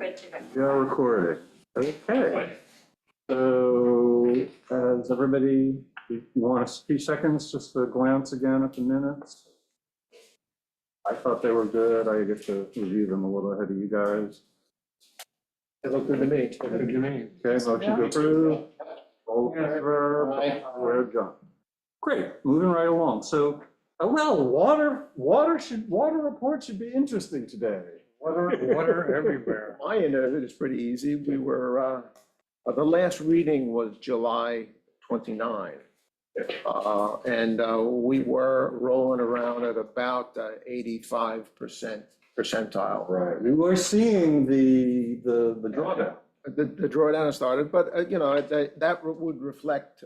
good to go. We are recording. Okay. So, has everybody, you want a few seconds just to glance again at the minutes? I thought they were good. I get to review them a little ahead of you guys. It looked good to me. Okay, motion to approve. All in favor? We're done. Great, moving right along. So, well, water report should be interesting today. Water everywhere. My end of it is pretty easy. We were, the last reading was July 29. And we were rolling around at about 85% percentile. Right, we were seeing the drawdown. The drawdown has started, but, you know, that would reflect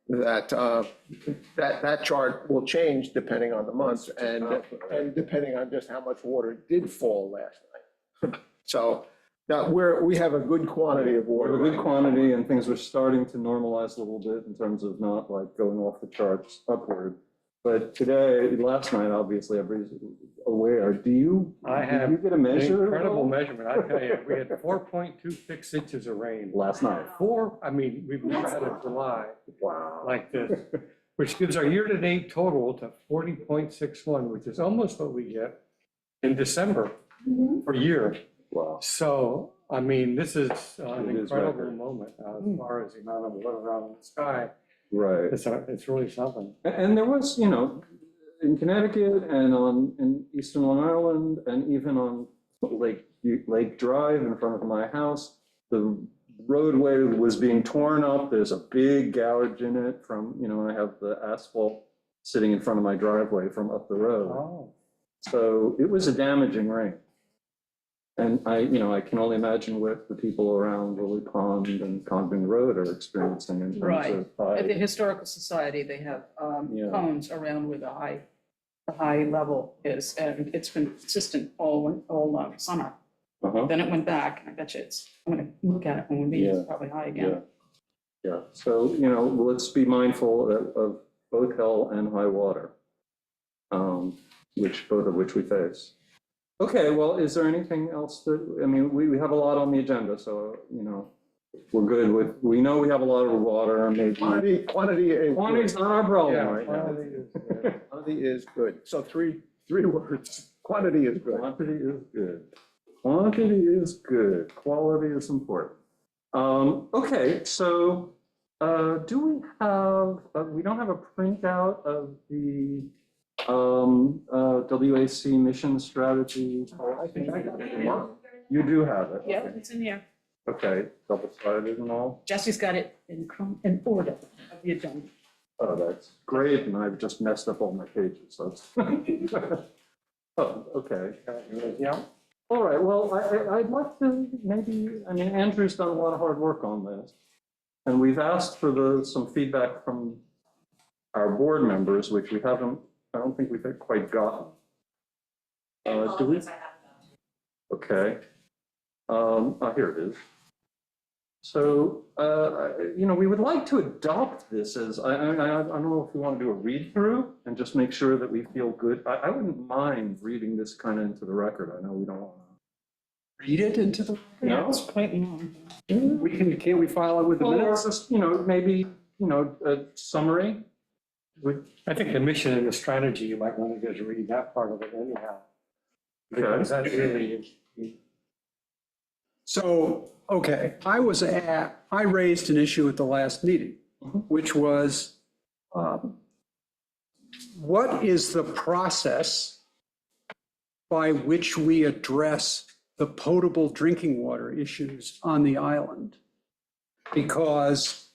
that chart will change depending on the month and depending on just how much water did fall last night. So now we have a good quantity of water. A good quantity, and things are starting to normalize a little bit in terms of not like going off the charts upward. But today, last night, obviously, everybody's aware. Did you get a measure? Incredible measurement, I tell you. We had 4.26 inches of rain. Last night. We've never had a July Wow. like this, which gives our year-to-date total to 40.61, which is almost what we get in December per year. Wow. So, I mean, this is an It is incredible record. moment as far as the amount of water around in the sky. Right. It's really something. And there was, you know, in Connecticut and in Eastern Long Island and even on Lake Drive in front of my house, the roadway was being torn up. There's a big gouge in it from, you know, I have the asphalt sitting in front of my driveway from up the road. Oh. So it was a damaging rain. And I can only imagine what the people around Lily Pond and Congdon Road are experiencing in terms Right. of. At the Historical Society, they have Yeah. cones around where the high level is, and it's been consistent all summer. Uh-huh. Then it went back, and I bet you I'm gonna look at it when we meet, Yeah. it's probably high again. Yeah, so, you know, let's be mindful of both hell and high water, both of which we face. Okay, well, is there anything else I mean, we have a lot on the agenda, so, you know, we're good we know we have a lot of water, maybe. Quantity is Quantity's not our problem Yeah, right now. quantity is good. So three words. Quantity is good. Quantity is good. Quantity is good. Quality is important. Okay, so do we have, we don't have a printout of the WAC mission strategy. I think I got it. You do have it. Yeah, it's in here. Okay, double-sided and all. Jesse's got it in order of the agenda. Oh, that's great, and I've just messed up all my pages, so it's. Oh, okay. Yeah. All right, well, I'd like to Andrew's done a lot of hard work on this. And we've asked for some feedback from our board members, which I don't think we've quite gotten. Do we? Okay. Here it is. So, we would like to adopt this as, I don't know if we want to do a read through and just make sure that we feel good. I wouldn't mind reading this kind of into the record. I know we don't want to. Read it into the, No? It's quite long. can't we file it with the Well, or minutes? just, maybe, a summary. I think the mission and the strategy, you might want to just read that part of it anyhow. Because that really is. So, okay, I raised an issue at the last meeting, which was, what is the process by which we address the potable drinking water issues on the island? Because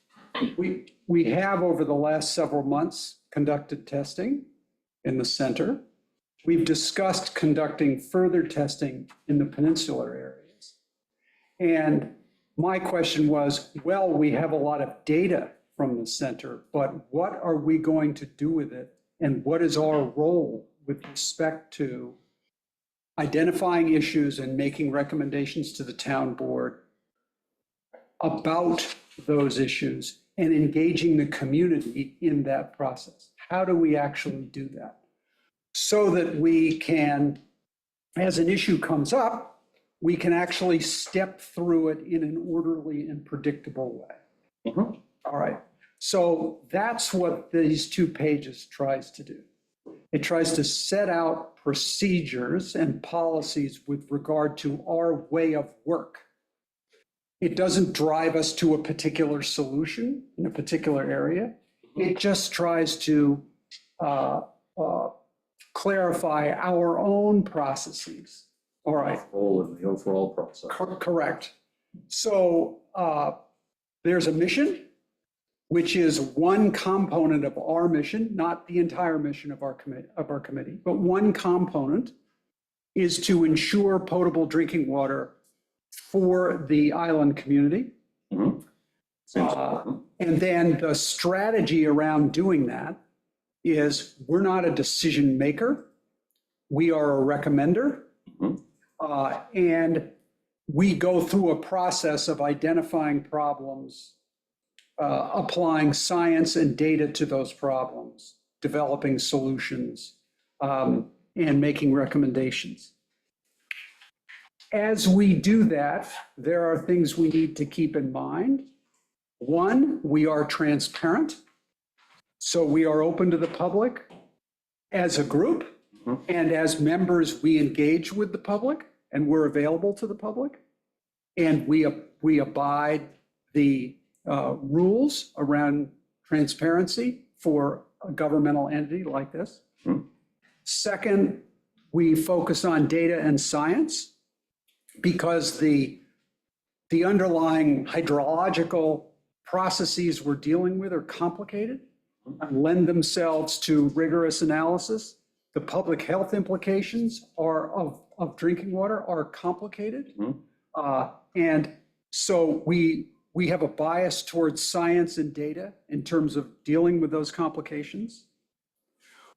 we have, over the last several months, conducted testing in the center. We've discussed conducting further testing in the peninsular areas. And my question was, well, we have a lot of data from the center, but what are we going to do with it? And what is our role with respect to identifying issues and making recommendations to the town board about those issues and engaging the community in that process? How do we actually do that? So that we can, as an issue comes up, we can actually step through it in an orderly and predictable way. Mhm. All right, so that's what these 2 pages tries to do. It tries to set out procedures and policies with regard to our way of work. It doesn't drive us to a particular solution in a particular area. It just tries to clarify our own processes. All right, Role in the overall process. correct. So there's a mission, which is one component of our mission, not the entire mission of our committee, but one component is to ensure potable drinking water for the island community. Mhm. Seems important. And then the strategy around doing that is we're not a decision maker. We are a recommender. Mhm. And we go through a process of identifying problems, applying science and data to those problems, developing solutions, and making recommendations. As we do that, there are things we need to keep in mind. One, we are transparent. So we are open to the public as a group, and as members, we engage with the public and we're available to the public. And we abide the rules around transparency for a governmental entity like this. Second, we focus on data and science because the underlying hydrological processes we're dealing with are complicated and lend themselves to rigorous analysis. The public health implications of drinking water are complicated. And so we have a bias towards science and data in terms of dealing with those complications.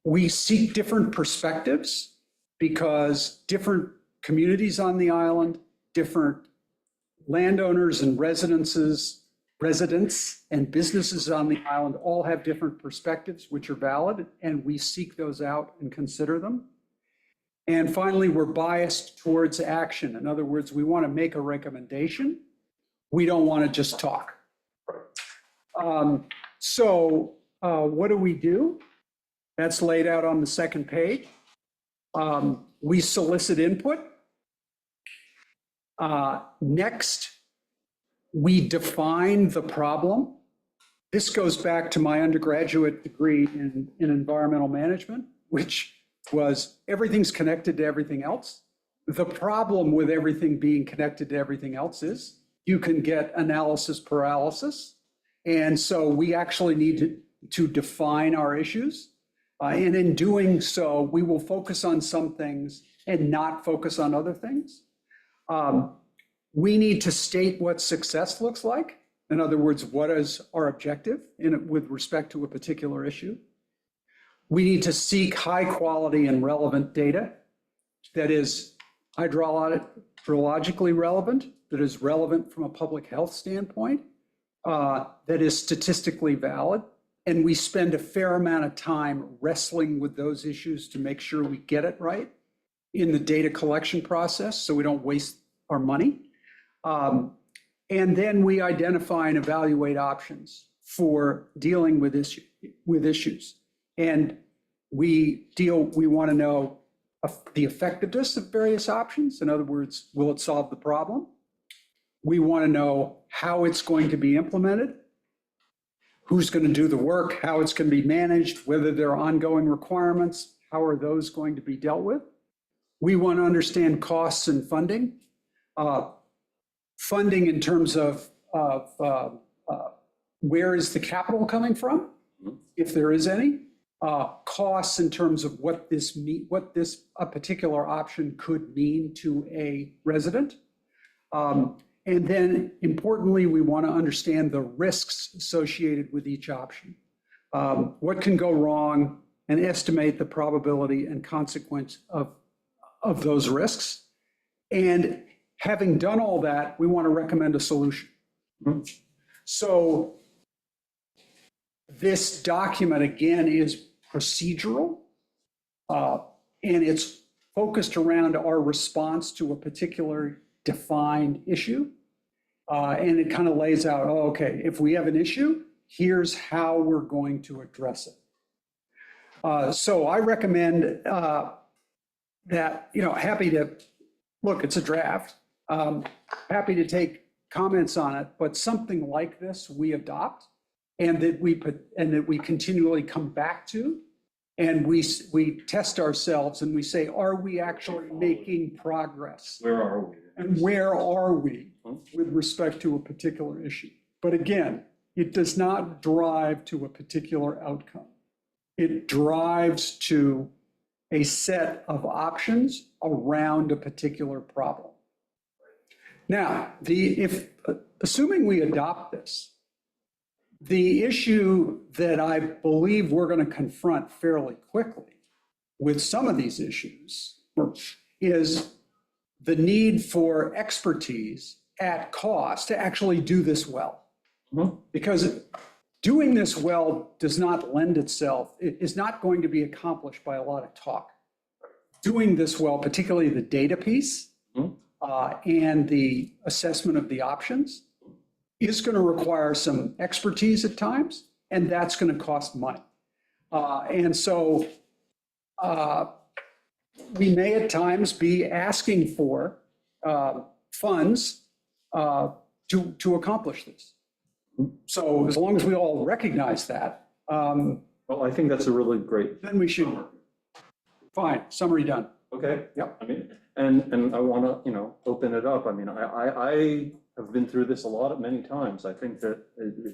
We seek different perspectives because different communities on the island, different landowners and residents and businesses on the island all have different perspectives, which are valid, and we seek those out and consider them. And finally, we're biased towards action. In other words, we want to make a recommendation. We don't want to just talk. So what do? That's laid out on the second page. We solicit input. Next, we define the problem. This goes back to my undergraduate degree in environmental management, which was everything's connected to everything else. The problem with everything being connected to everything else is you can get analysis paralysis. And so we actually need to define our issues. And in doing so, we will focus on some things and not focus on other things. We need to state what success looks like. In other words, what is our objective with respect to a particular issue? We need to seek high quality and relevant data that is hydrologically relevant, that is relevant from a public health standpoint, that is statistically valid. And we spend a fair amount of time wrestling with those issues to make sure we get it right in the data collection process so we don't waste our money. And then we identify and evaluate options for dealing with issues. And we want to know the effectiveness of various options. In other words, will it solve the problem? We want to know how it's going to be implemented, who's going to do the work, how it's going to be managed, whether there are ongoing requirements, how are those going to be dealt with. We want to understand costs and funding. Funding in terms of where is the capital coming from, if there is any. Costs in terms of what a particular option could mean to a resident. And then importantly, we want to understand the risks associated with each option. What can go wrong, and estimate the probability and consequence of those risks. And having done all that, we want to recommend a solution. So this document, again, is procedural, and it's focused around our response to a particular defined issue. And it kind of lays out, oh, okay, if we have an issue, here's how we're going to address it. So I recommend that, happy to, look, it's a draft. Happy to take comments on it, but something like this we adopt and that we continually come back to. And we test ourselves and we say, are we actually making progress? Where are we? And where are we with respect to a particular issue? But again, it does not drive to a particular outcome. It drives to a set of options around a particular problem. Now, assuming we adopt this, the issue that I believe we're going to confront fairly quickly with some of these issues is the need for expertise at cost to actually do this well. Because doing this well does not lend itself, it is not going to be accomplished by a lot of talk. Doing this well, particularly the data piece and the assessment of the options, is going to require some expertise at times, and that's going to cost money. And so we may at times be asking for funds to accomplish this. So as long as we all recognize that, Well, I think that's a really great, then we should, fine, summary done. okay? Yep. I mean, and I want to, open it up. I mean, I have been through this many times. I think that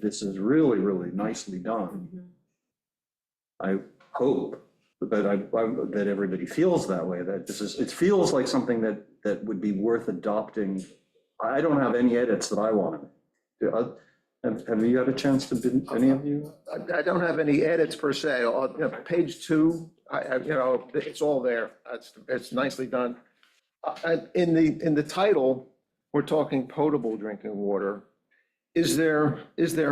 this is really, really nicely done. I hope that everybody feels that way, that it feels like something that would be worth adopting. I don't have any edits that I want to make. Have you had a chance to, any of you? I don't have any edits per se. Page 2, it's all there. It's nicely done. In the title, we're talking potable drinking water. Is there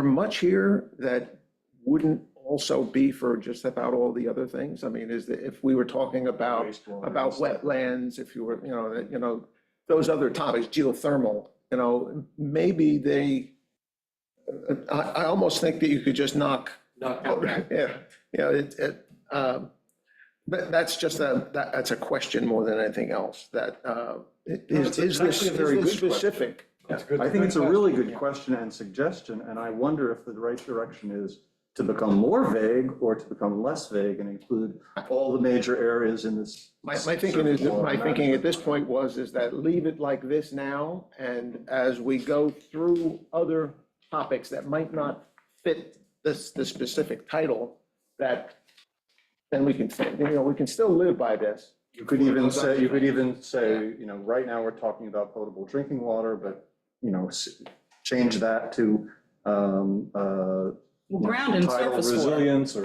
much here that wouldn't also be for just about all the other things? I mean, if we were talking about wetlands, if you were, those other topics, geothermal, maybe they, I almost think that you could just knock. But that's just that's a question more than anything else. That is this very good specific? I think it's a really good question and suggestion, and I wonder if the right direction is to become more vague or to become less vague and include all the major areas in this. My thinking at this point is that leave it like this now, and as we go through other topics that might not fit the specific title, that then we can still live by this. You could even say, right now we're talking about potable drinking water, but, change that to, Ground and tidal surface water. resilience or.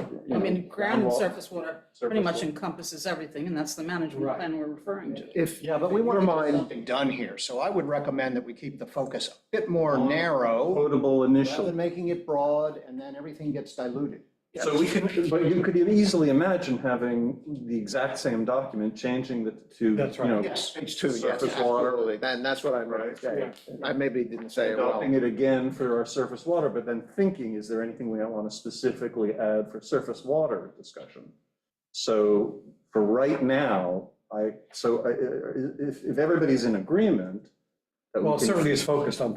Ground and surface water pretty surface much water. encompasses everything, and that's the management plan we're referring to. If, Yeah, but we want to Never get mind. something done here, so I would recommend that we keep the focus a bit more narrow, Potable rather initial. than making it broad, and then everything gets diluted. So but you could easily imagine having the exact same document, changing the two. That's right. Yes. page 2, yes, Surface water. absolutely. That's what I meant to say. I maybe didn't say it well. Adopting it again for our surface water, but then thinking, is there anything we want to specifically add for surface water discussion? So for right now, if everybody's in agreement. that we Well, can- certainly is focused on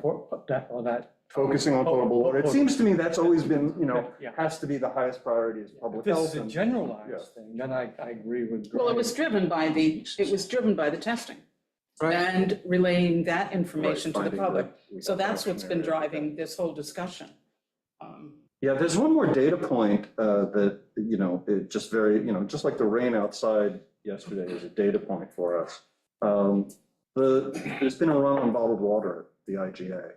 that. Focusing on potable water. It seems to me that's always been, Yeah. has to be the highest priority is If public this health. is a and- generalized thing, then I agree with. Well, it was driven by the testing and relaying that information to the Finding public. the- So that's what's been driving this whole discussion. Yeah, there's one more data point that, it just very, just like the rain outside yesterday is a data point for us. There's been a run on bottled water at the IGA.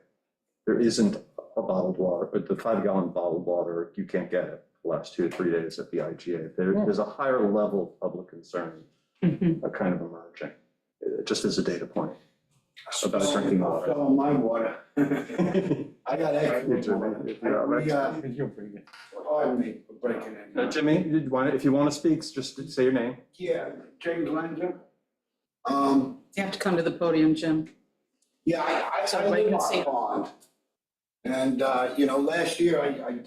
There isn't a bottled water, but the 5-gallon bottled water, you can't get it the last 2 or 3 days at the IGA. There's a higher level of public concern kind of emerging, just as a data point about drinking water. Fill my water. I got excellent water. You'll bring it. Pardon me for breaking in. Jimmy, if you want to speak, just say your name. Yeah, James Langer. You have to come to the podium, Jim. Yeah, So I everybody live can on see a it. pond. And, last year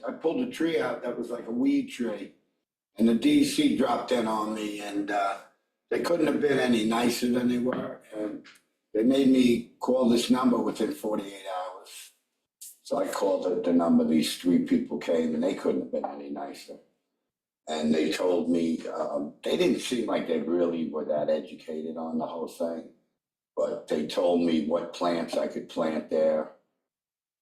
I pulled a tree out that was like a weed tree. And the DEC dropped in on me and, they couldn't have been any nicer than they were. And they made me call this number within 48 hours. So I called the number, these three people came and they couldn't have been any nicer. And they told me, they didn't seem like they really were that educated on the whole thing. But they told me what plants I could plant there.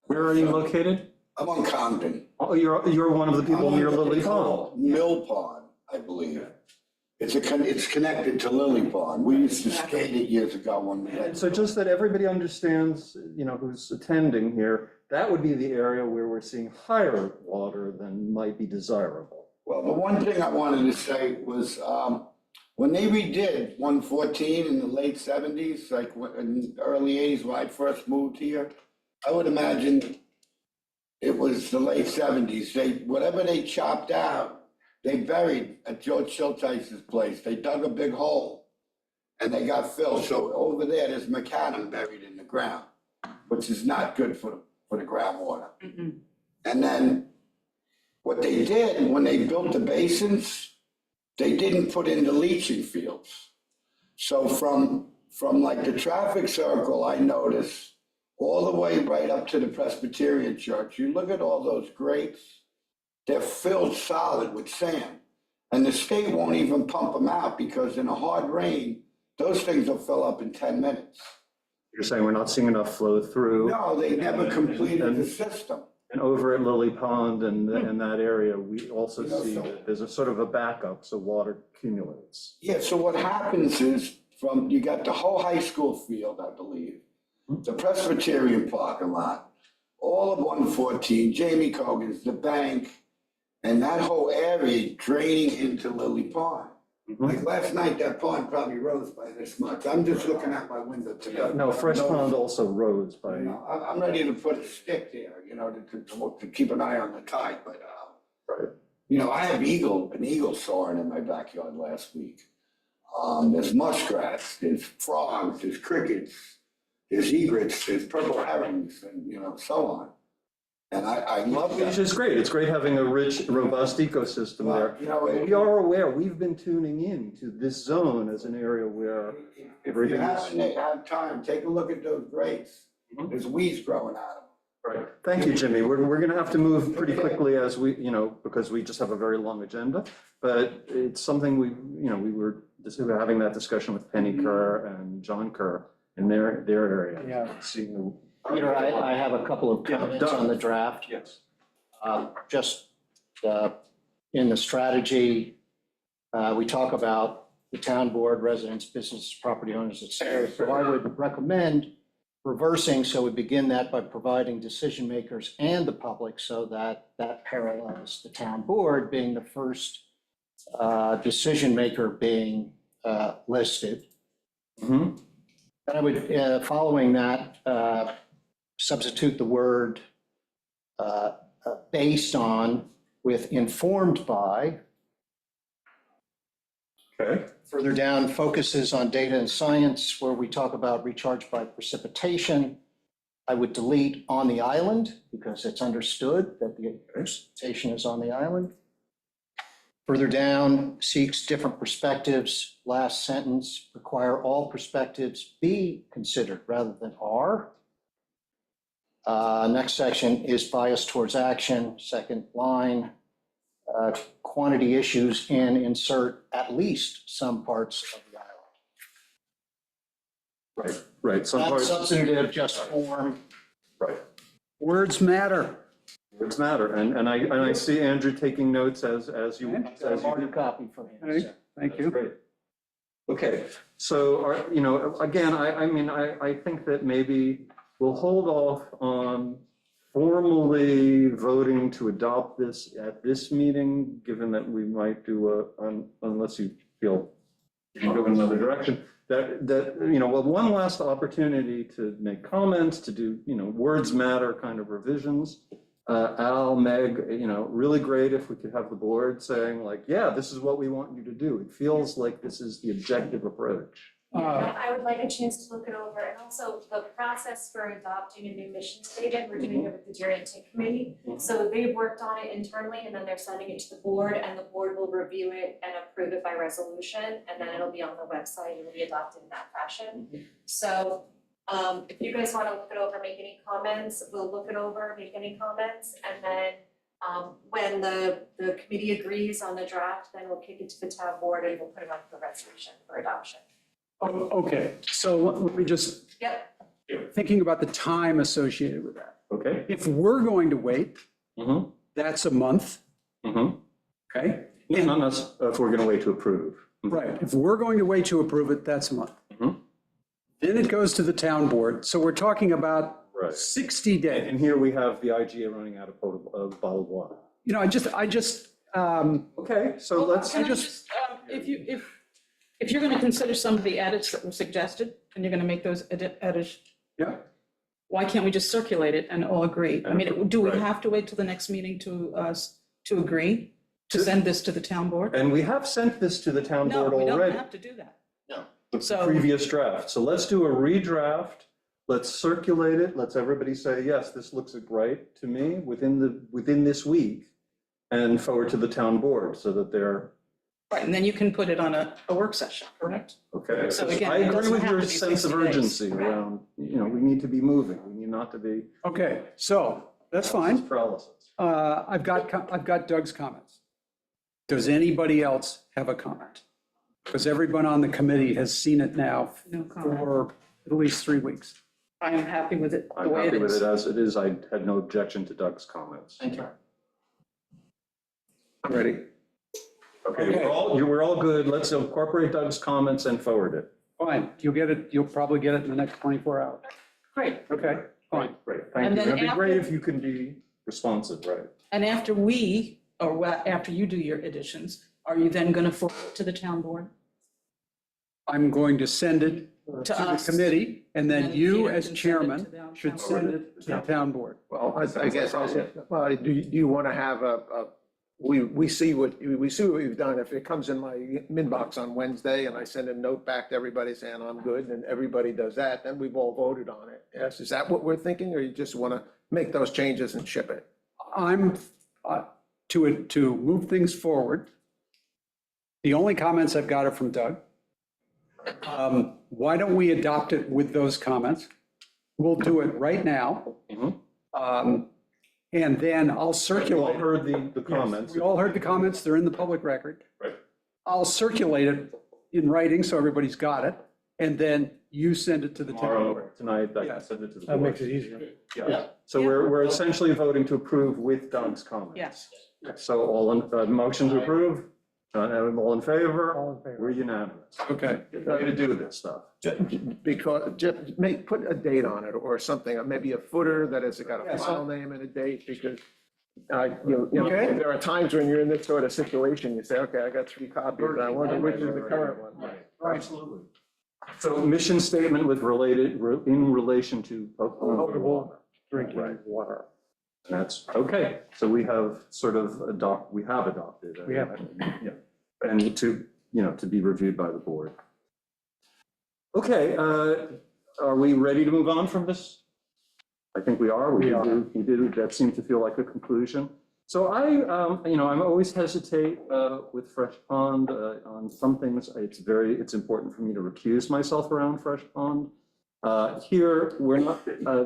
Where are you located? I'm on Compton. Oh, you're one of the people near Lily Pond. Mill Pond, I believe. It's connected to Lily Pond. We used to skate it years ago when we had. So just that everybody understands, who's attending here, that would be the area where we're seeing higher water than might be desirable. Well, the one thing I wanted to say was, when they redid 114 in the late 70s, like in the early 80s when I first moved here, I would imagine it was the late 70s. Whatever they chopped out, they buried at George Schulteis's place. They dug a big hole and they got filled. So over there's macadam buried in the ground, which is not good for the groundwater. Mm-mm. And then what they did when they built the basins, they didn't put in the leaching fields. So from like the traffic circle, I noticed all the way right up to the Presbyterian Church, you look at all those grates, they're filled solid with sand. And the state won't even pump them out because in a hard rain, those things will fill up in 10 minutes. You're saying we're not seeing enough flow through? No, they never completed the system. And over at Lily Pond and that area, we also You know, see so- that there's a sort of a backup, so water accumulates. Yeah, so what happens is you got the whole high school field, I believe, the Presbyterian parking lot, all of 114, Jamie Cogan's, the bank, and that whole area draining into Lily Pond. Like last night, that pond probably rose by this much. I'm just looking out my window today. No, Fresh Pond also rose by, I'm ready to put a stick there, to keep an eye on the tide, but, right. I have an eagle soaring in my backyard last week. There's muskrats, there's frogs, there's crickets, there's egrets, there's purple herons, and, so on. And I love Which that. is great. It's great having a rich, robust ecosystem there. We are aware, we've been tuning in to this zone as an area where If everything you is. happen to have time, take a look at those grates. There's weeds growing out of them. Right. Thank you, Jimmy. We're going to have to move pretty quickly as we, because we just have a very long agenda. But it's something we were just having that discussion with Penny Kerr and John Kerr in their area. Yeah. Seeing Peter, I have a couple of comments on the draft. Yes. Just in the strategy, we talk about the town board, residents, business, property owners, et cetera. So I would recommend reversing, so we begin that by providing decision makers and the public so that parallels the town board being the first decision maker being listed. Mhm. And I would, following that, substitute the word based on with informed by. Okay. Further down, focuses on data and science, where we talk about recharge by precipitation. I would delete on the island because it's understood that the precipitation is on the island. Further down, seeks different perspectives. Last sentence, require all perspectives be considered rather than are. Next section is bias towards action. Second line, quantity issues and insert at least some parts of the island. Right. Some Not parts, substantive, just form. right. Words matter. Words matter. And I see Andrew taking notes as you. Got a hard copy from him. Okay. Thank That's you. great. Okay, so, again, I think that maybe we'll hold off on formally voting to adopt this at this meeting, given that we might do unless you feel you can go in another direction, one last opportunity to make comments, to do, words matter kind of revisions. Al, Meg, really great if we could have the board saying like, yeah, this is what we want you to do. It feels like this is the objective approach. Yeah, I would like a chance to look it over, and also the process for adopting a new mission statement, we're doing it with the Deer Intake Committee. So they've worked on it internally, and then they're sending it to the board, and the board will review it and approve it by resolution, and then it'll be on the website, it'll be adopted in that fashion. So, if you guys wanna look it over, make any comments, we'll look it over, make any comments, and then when the committee agrees on the draft, then we'll kick it to the town board and we'll put it on for resolution for adoption. Oh, okay, so let me just, Yep. thinking about the time associated with that. Okay. If we're going to wait, Mm-hmm, that's a month, mm-hmm. okay? No, not us, if we're gonna wait to approve. Right, if we're going to wait to approve it, that's a month. Mhm. Then it goes to the town board, so we're talking about Right. 60 days. And here we have the IGA running out of potable, bottled water. You know, I just, Okay, so Well, let's, can I just, if you're gonna consider some of the edits that were suggested, and you're gonna make those edits, yeah, why can't we just circulate it and all agree? I mean, do we Right. have to wait till the next meeting to agree, to send this to the town board? and we have sent this to the town No, board we don't already, have to do that. the So- previous draft. So let's do a redraft. Let's circulate it. Let's everybody say, yes, this looks right to me within this week. And forward to the town board so that they're, Right, and then you can put it on a work session, correct? okay. So again, I it agree doesn't with have your to be sense of 60 days. urgency around, we need to be moving. We need not to be okay, so, that's fine. paralysis. I've got Doug's comments. Does anybody else have a comment? Because everyone on the committee has seen it now No comment. for at least 3 weeks. I am happy with it the I'm way happy it with is. it as it is. I had no objection to Doug's comments. Thank you. Ready? Okay, we're all good. Let's incorporate Doug's comments and forward it. Fine, you'll probably get it in the next 24 hours. Great, Okay, fine. Great, thank And you. then It'd be great after- if you can be responsive, right? and after after you do your additions, are you then gonna forward it to the town board? I'm going to send it to the us. committee, and then And you, Peter as can send it chairman, to the should town send it to the town board. Well, I guess, do you want to have we see what we've done. If it comes in my inbox on Wednesday and I send a note back to everybody saying I'm good and everybody does that, then we've all voted on it. Yes, is that what we're thinking, or you just want to make those changes and ship it? I'm, to move things forward, the only comments I've got are from Doug. Why don't we adopt it with those comments? We'll do it right now. Mhm. And then I'll You all circulate. heard the comments. We all heard the comments, they're in the public record. Right. I'll circulate it in writing so everybody's got it, and then you send it to the town Tomorrow, board. tonight, I can Yes. send it to the That board. makes it easier. Yeah. So we're essentially voting to approve with Doug's comments. Yes. So motion to approve, all in favor? All in favor. We're unanimous. Okay. Ready to do this stuff. Because, just put a date on it or something, maybe a footer that has got a file name and a date, because Okay. there are times when you're in this sort of situation, you say, okay, I got 3 copies, I wonder which is the current one. Absolutely. So mission statement in relation to Potable drinking Right. water. That's, okay, so we have adopted. We have. Yeah, and to be reviewed by the board. Okay, are we ready to move on from this? I think we are. We are. We did, that seemed to feel like a conclusion. So I'm always hesitate with Fresh Pond on some things. It's important for me to recuse myself around Fresh Pond. Here,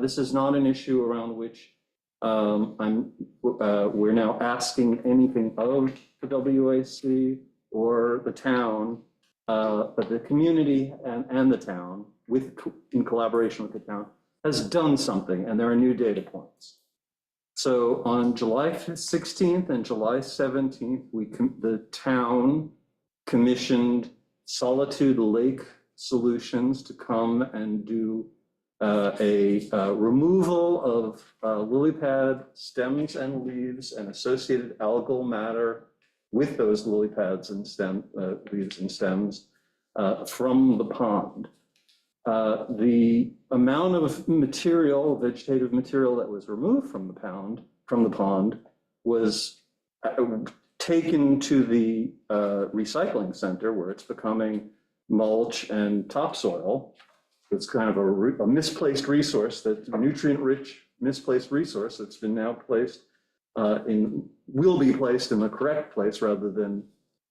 this is not an issue around which we're now asking anything of the WAC or the town, but the community and the town, in collaboration with the town, has done something, and there are new data points. So on July 16th and July 17th, the town commissioned Solitude Lake Solutions to come and do a removal of lily pad stems and leaves and associated algal matter with those lily pads and leaves and stems from the pond. The amount of material, vegetative material that was removed from the pond was taken to the recycling center, where it's becoming mulch and topsoil. It's kind of a misplaced resource, that nutrient-rich misplaced resource that's been now placed will be placed in the correct place rather than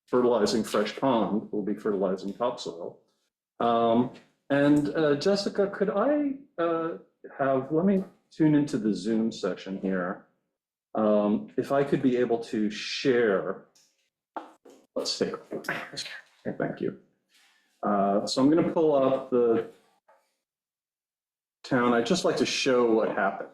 fertilizing fresh pond, will be fertilizing topsoil. Jessica, could I let me tune into the Zoom session here. If I could be able to share, let's take, thank you. So I'm going to pull up the town. I'd just like to show what happened.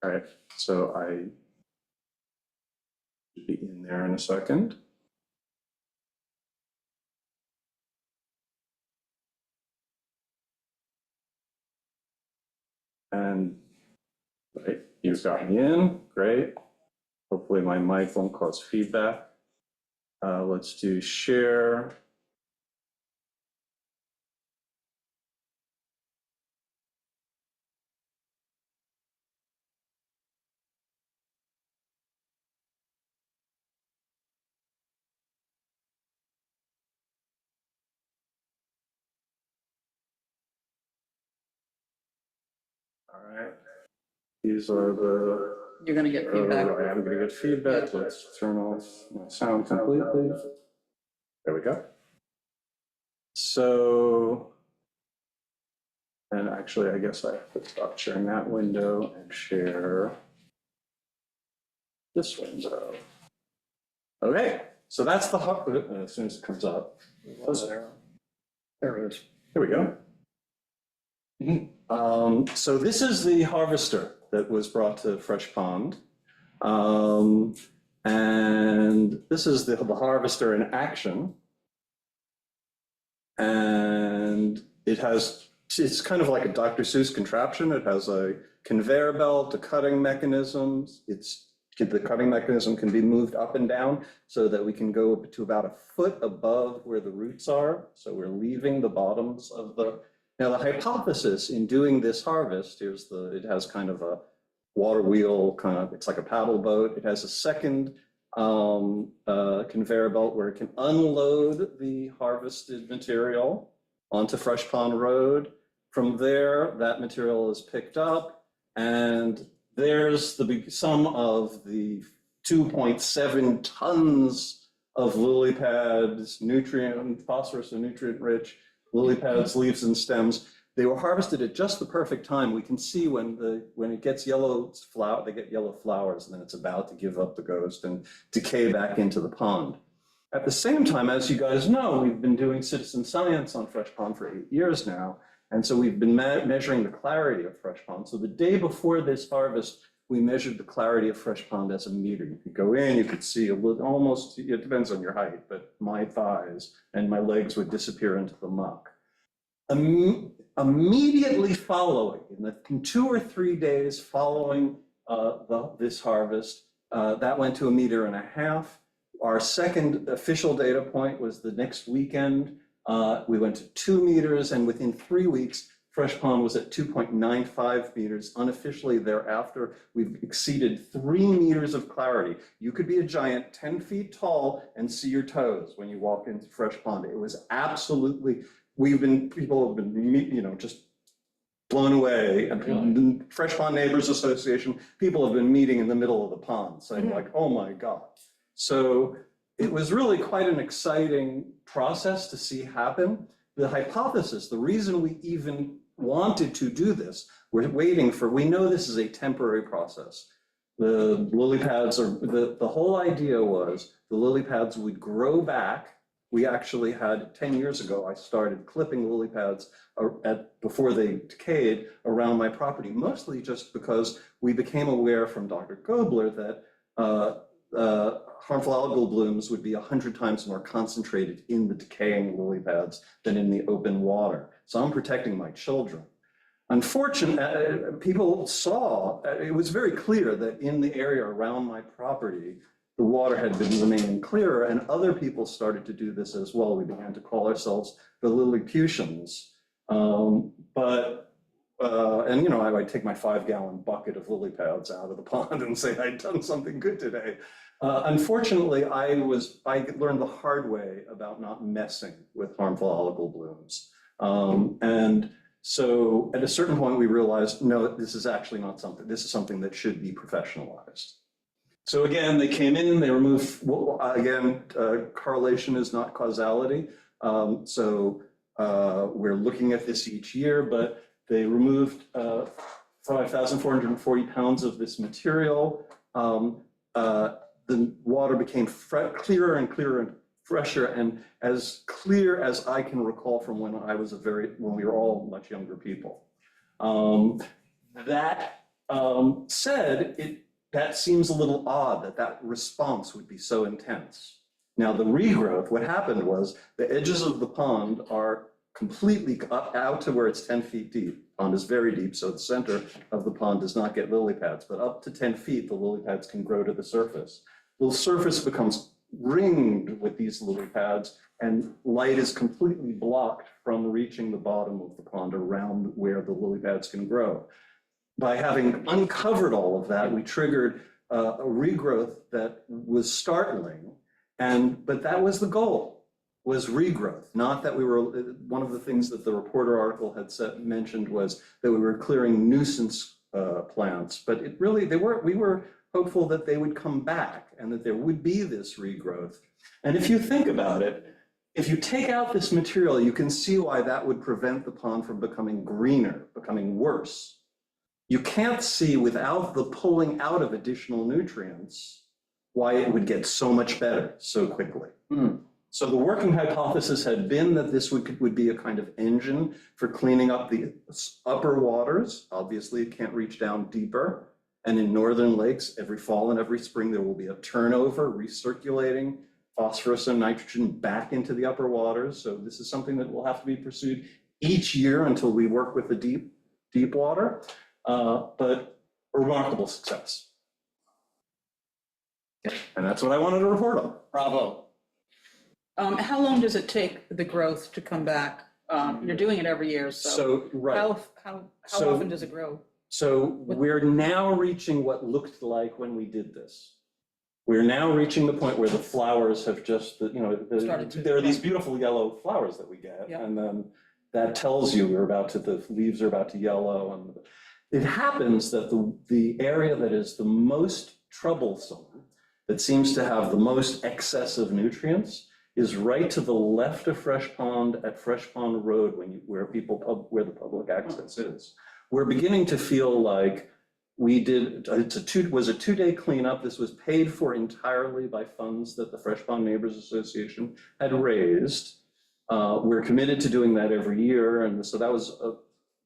All right, so I should be in there in a second. And right, you've got me in, great. Hopefully my mic won't cause feedback. Let's do share. All right, these are the. You're gonna get feedback. Right, I'm gonna get feedback. Let's turn off my sound completely. There we go. So, and actually, I guess I have to stop sharing that window and share this window. Okay, so that's the as soon as it comes up. It was there. There it is. Here we go. So this is the harvester that was brought to Fresh Pond. And this is the harvester in action. And it's kind of like a Dr. Seuss contraption. It has a conveyor belt, a cutting mechanism. The cutting mechanism can be moved up and down so that we can go to about a foot above where the roots are. So we're leaving the bottoms of the. Now the hypothesis in doing this harvest, it has kind of a water wheel, it's like a paddle boat. It has a second conveyor belt where it can unload the harvested material onto Fresh Pond Road. From there, that material is picked up, and there's the sum of the 2.7 tons of lily pads, phosphorus and nutrient-rich lily pads, leaves, and stems. They were harvested at just the perfect time. We can see when it gets yellow they get yellow flowers, and then it's about to give up the ghost and decay back into the pond. At the same time, as you guys know, we've been doing citizen science on Fresh Pond for 8 years now. And so we've been measuring the clarity of Fresh Pond. So the day before this harvest, we measured the clarity of Fresh Pond as a meter. You could go in, you could see almost, it depends on your height, but my thighs and my legs would disappear into the muck. Immediately following, in 2 or 3 days following this harvest, that went to 1.5 meters. Our second official data point was the next weekend. We went to 2 meters, and within 3 weeks, Fresh Pond was at 2.95 meters. Unofficially thereafter, we've exceeded 3 meters of clarity. You could be a giant 10 feet tall and see your toes when you walk into Fresh Pond. It was absolutely, people have been, just blown away. And Fresh Pond Neighbors Association, people have been meeting in the middle of the pond saying like, oh my God. So it was really quite an exciting process to see happen. The hypothesis, the reason we even wanted to do this, we know this is a temporary process. The lily pads the whole idea was the lily pads would grow back. We actually had, 10 years ago, I started clipping lily pads before they decayed around my property, mostly just because we became aware from Dr. Gobler that harmful algal blooms would be 100 times more concentrated in the decaying lily pads than in the open water. So I'm protecting my children. Unfortunately, people saw, it was very clear that in the area around my property, the water had been remaining clearer, and other people started to do this as well. We began to call ourselves the Lilliputians. And you know, I would take my 5-gallon bucket of lily pads out of the pond and say I'd done something good today. Unfortunately, I learned the hard way about not messing with harmful algal blooms. And so at a certain point, we realized, no, this is actually not something, this is something that should be professionalized. So again, they came in, they removed, well, again, correlation is not causality. We're looking at this each year, but they removed 5,440 pounds of this material. The water became clearer and clearer and fresher, and as clear as I can recall from when we were all much younger people. That said, that seems a little odd that response would be so intense. Now the regrowth, what happened was the edges of the pond are completely up out to where it's 10 feet deep. The pond is very deep, so the center of the pond does not get lily pads, but up to 10 feet, the lily pads can grow to the surface. The surface becomes ringed with these lily pads, and light is completely blocked from reaching the bottom of the pond around where the lily pads can grow. By having uncovered all of that, we triggered a regrowth that was startling, but that was the goal, was regrowth. Not that we were, one of the things that the reporter article had mentioned was that we were clearing nuisance plants, but it really, we were hopeful that they would come back and that there would be this regrowth. And if you think about it, if you take out this material, you can see why that would prevent the pond from becoming greener, becoming worse. You can't see without the pulling out of additional nutrients why it would get so much better so quickly. So the working hypothesis had been that this would be a kind of engine for cleaning up the upper waters. Obviously, it can't reach down deeper. And in northern lakes, every fall and every spring, there will be a turnover, recirculating phosphorus and nitrogen back into the upper waters. So this is something that will have to be pursued each year until we work with the deep water, but a remarkable success. And that's what I wanted to report on. Bravo. How long does it take the growth to come back? You're doing it every year, so Right. how So- often does it grow? So we're now reaching what looked like when we did this. We're now reaching the point where the flowers have just, there are these beautiful yellow flowers that we get. Yep. And then that tells you the leaves are about to yellow. And it happens that the area that is the most troublesome, that seems to have the most excess of nutrients, is right to the left of Fresh Pond at Fresh Pond Road where the public access is. We're beginning to feel like it was a 2-day cleanup. This was paid for entirely by funds that the Fresh Pond Neighbors Association had raised. We're committed to doing that every year. And so that was,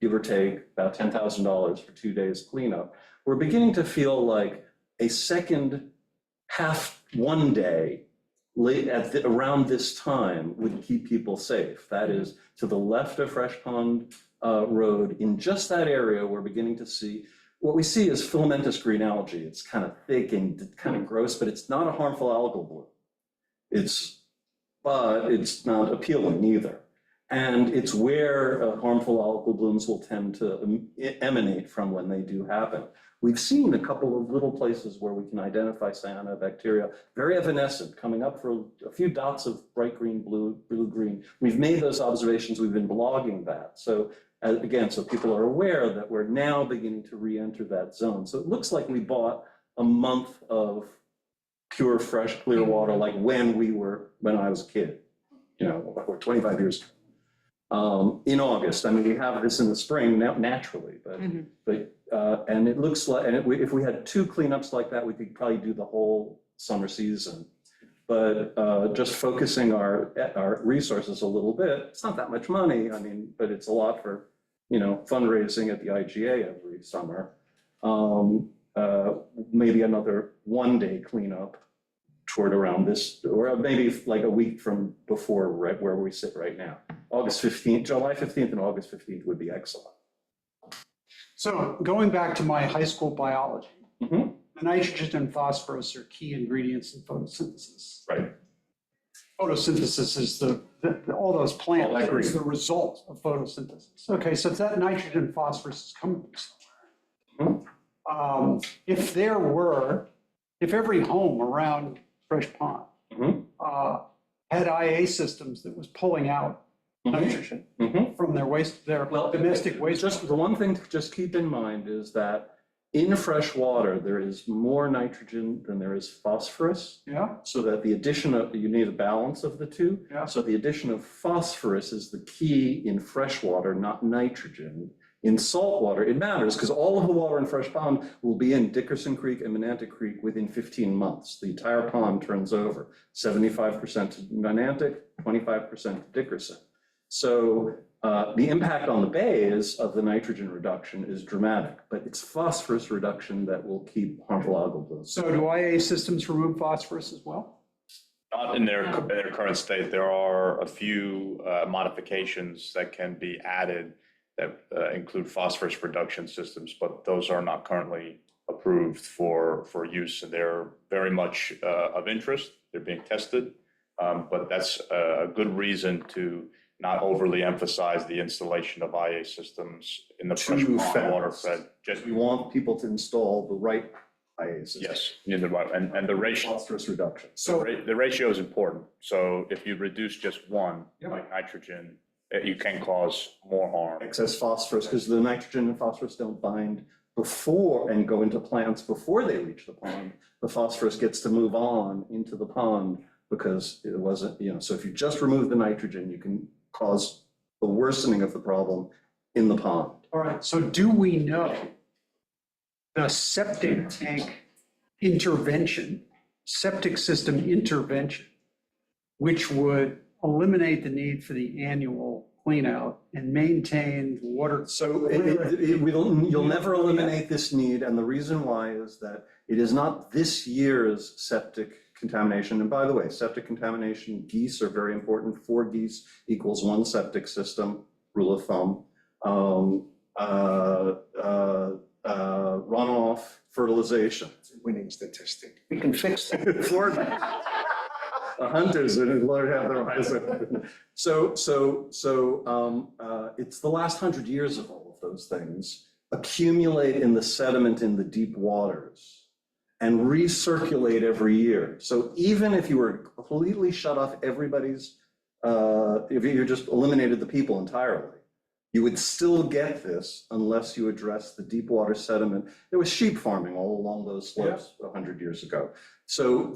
give or take, about $10,000 for 2 days cleanup. We're beginning to feel like a second one day around this time would keep people safe. That is to the left of Fresh Pond Road. In just that area, we're beginning to see, what we see is filamentous green algae. It's kind of thick and kind of gross, but it's not a harmful algal bloom. But it's not appealing either. And it's where harmful algal blooms will tend to emanate from when they do happen. We've seen a couple of little places where we can identify cyanobacteria, very evanescent, coming up for a few dots of bright green, blue-green. We've made those observations, we've been blogging that. So again, so people are aware that we're now beginning to re-enter that zone. So it looks like we bought a month of pure, fresh, clear water, like when I was a kid, or 25 years ago. In August, I mean, we have this in the spring now, naturally, but and it looks like, if we had 2 cleanups like that, we could probably do the whole summer season. But just focusing our resources a little bit, it's not that much money, I mean, but it's a lot for, fundraising at the IGA every summer. Maybe another 1-day cleanup toward around this, or maybe like a week from before, right where we sit right now. July 15th and August 15th would be excellent. So going back to my high school biology, nitrogen and phosphorus are key ingredients in photosynthesis. Right. Photosynthesis is all those plants, All that it's green. the result of photosynthesis. Okay, so if that nitrogen and phosphorus is coming from somewhere. If every home around Fresh Pond Mhm. had IA systems that was pulling out nitrogen Mhm. from their domestic waste. Just the one thing to just keep in mind is that in fresh water, there is more nitrogen than there is phosphorus. Yeah, So that the addition of, you need a balance of the two. Yeah. So the addition of phosphorus is the key in fresh water, not nitrogen. In salt water, it matters because all of the water in Fresh Pond will be in Dickerson Creek and Menantic Creek within 15 months. The entire pond turns over, 75% to Menantic, 25% to Dickerson. So the impact on the bays of the nitrogen reduction is dramatic, but it's phosphorus reduction that will keep harmful algal blooms. so do IA systems remove phosphorus as well? Not in their current state. There are a few modifications that can be added that include phosphorus reduction systems, but those are not currently approved for use. And they're very much of interest. They're being tested, but that's a good reason to not overly emphasize the installation of IA systems in the fresh pond water fed. Just, We want people to install the right IA system. yes, and the ratio. Phosphorus reduction. So, The ratio is important. So if you reduce just one, Yep. like nitrogen, you can cause more harm. Excess phosphorus, because the nitrogen and phosphorus don't bind before and go into plants before they reach the pond. The phosphorus gets to move on into the pond because it wasn't, so if you just remove the nitrogen, you can cause the worsening of the problem in the pond. all right, so do we know the septic tank intervention, septic system intervention, which would eliminate the need for the annual clean out and maintain water? So you'll never eliminate this need, and the reason why is that it is not this year's septic contamination. And by the way, septic contamination, geese are very important. 4 geese equals 1 septic system, rule of thumb. Runoff, fertilization. Winning statistic. We can fix that. Florida. The hunters would learn how their eyes open. So it's the last 100 years of all of those things accumulate in the sediment in the deep waters and recirculate every year. So even if you were completely shut off everybody's, if you just eliminated the people entirely, you would still get this unless you address the deep water sediment. There was sheep farming all along those slopes 100 years ago. So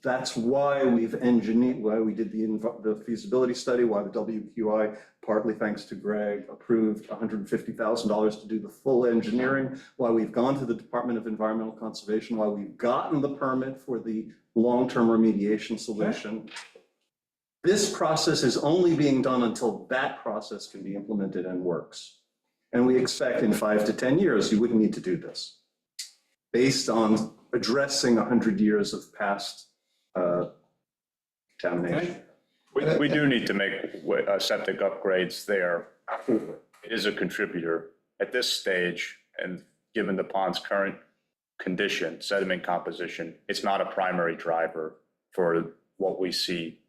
that's why we've engineered, why we did the feasibility study, why the WQI, partly thanks to Greg, approved $150,000 to do the full engineering, why we've gone to the Department of Environmental Conservation, why we've gotten the permit for the long-term remediation solution. This process is only being done until that process can be implemented and works. And we expect in 5 to 10 years, you wouldn't need to do this based on addressing 100 years of past contamination. We do need to make septic upgrades there. It is a contributor at this stage, and given the pond's current condition, sediment composition, it's not a primary driver for what we see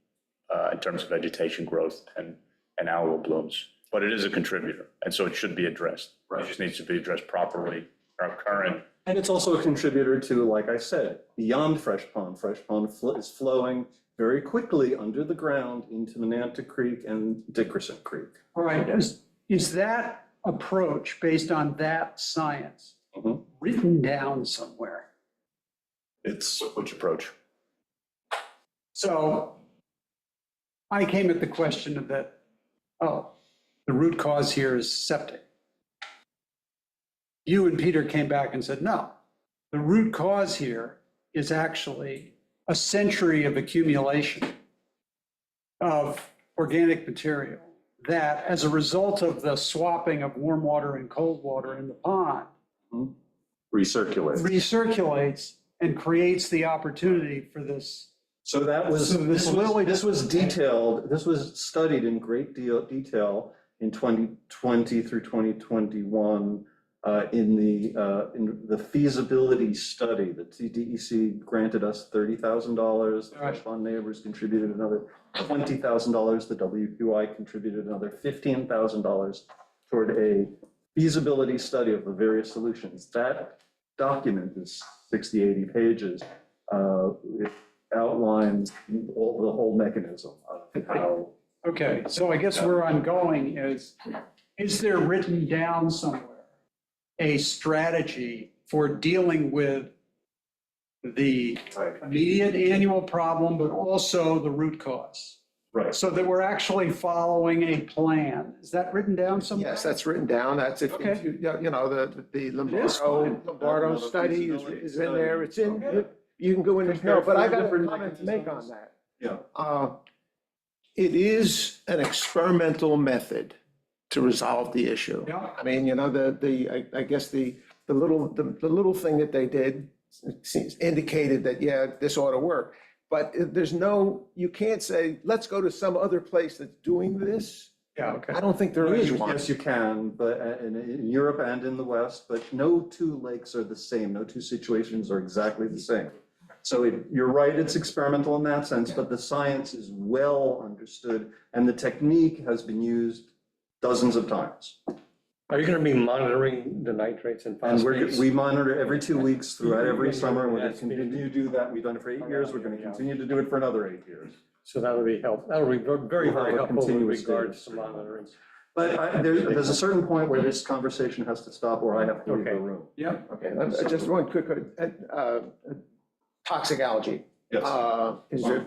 in terms of vegetation growth and algal blooms, but it is a contributor, and so it should be addressed. It just needs to be addressed properly. Our current. And it's also a contributor to, like I said, beyond Fresh Pond. Fresh Pond is flowing very quickly under the ground into Menantic Creek and Dickerson Creek. All right, is that approach based on that science written down somewhere? It's Which approach? So I came at the question of that, the root cause here is septic. You and Peter came back and said, no, the root cause here is actually a century of accumulation of organic material that, as a result of the swapping of warm water and cold water in the pond, recirculates and creates the opportunity for this. So that was, So this literally- this was detailed, this was studied in great detail in 2020 through 2021 in the feasibility study, the DEC granted us $30,000. The Fresh Pond Neighbors contributed another $20,000. The WQI contributed another $15,000 toward a feasibility study of the various solutions. That document is 60, 80 pages. It outlines the whole mechanism of how. Okay, so I guess where I'm going is there written down somewhere a strategy for dealing with the immediate annual problem, but also the root cause? Right. So that we're actually following a plan. Is that written down somewhere? Yes, that's written down. That's if Okay. you know, the is fine. Lombardo study is in there. It's in, you can go in and Compare compare, but I got a different comment to make on mechanisms. that. Yeah. It is an experimental method to resolve the issue. Yeah. I mean, you know, I guess the little thing that they did indicated that, yeah, this ought to work. But there's no, you can't say, let's go to some other place that's doing this. Yeah, okay. I don't think there is one. Yes, you can, but in Europe and in the West, but no two lakes are the same. No two situations are exactly the same. So you're right, it's experimental in that sense, but the science is well understood and the technique has been used dozens of times. Are you going to be monitoring the nitrates and And phosphates? we monitor every 2 weeks throughout every summer. We're going to That's been- continue to do that. We've done it for 8 years. We're going to continue to do it for another 8 years. So that'll be helpful. That'll be very, We'll very have a helpful with continuous regards to data. monitoring. But there's a certain point where this conversation has to stop or I have to leave the Okay. room. Yeah. Okay, just one quick, toxic algae. Yes. Is there,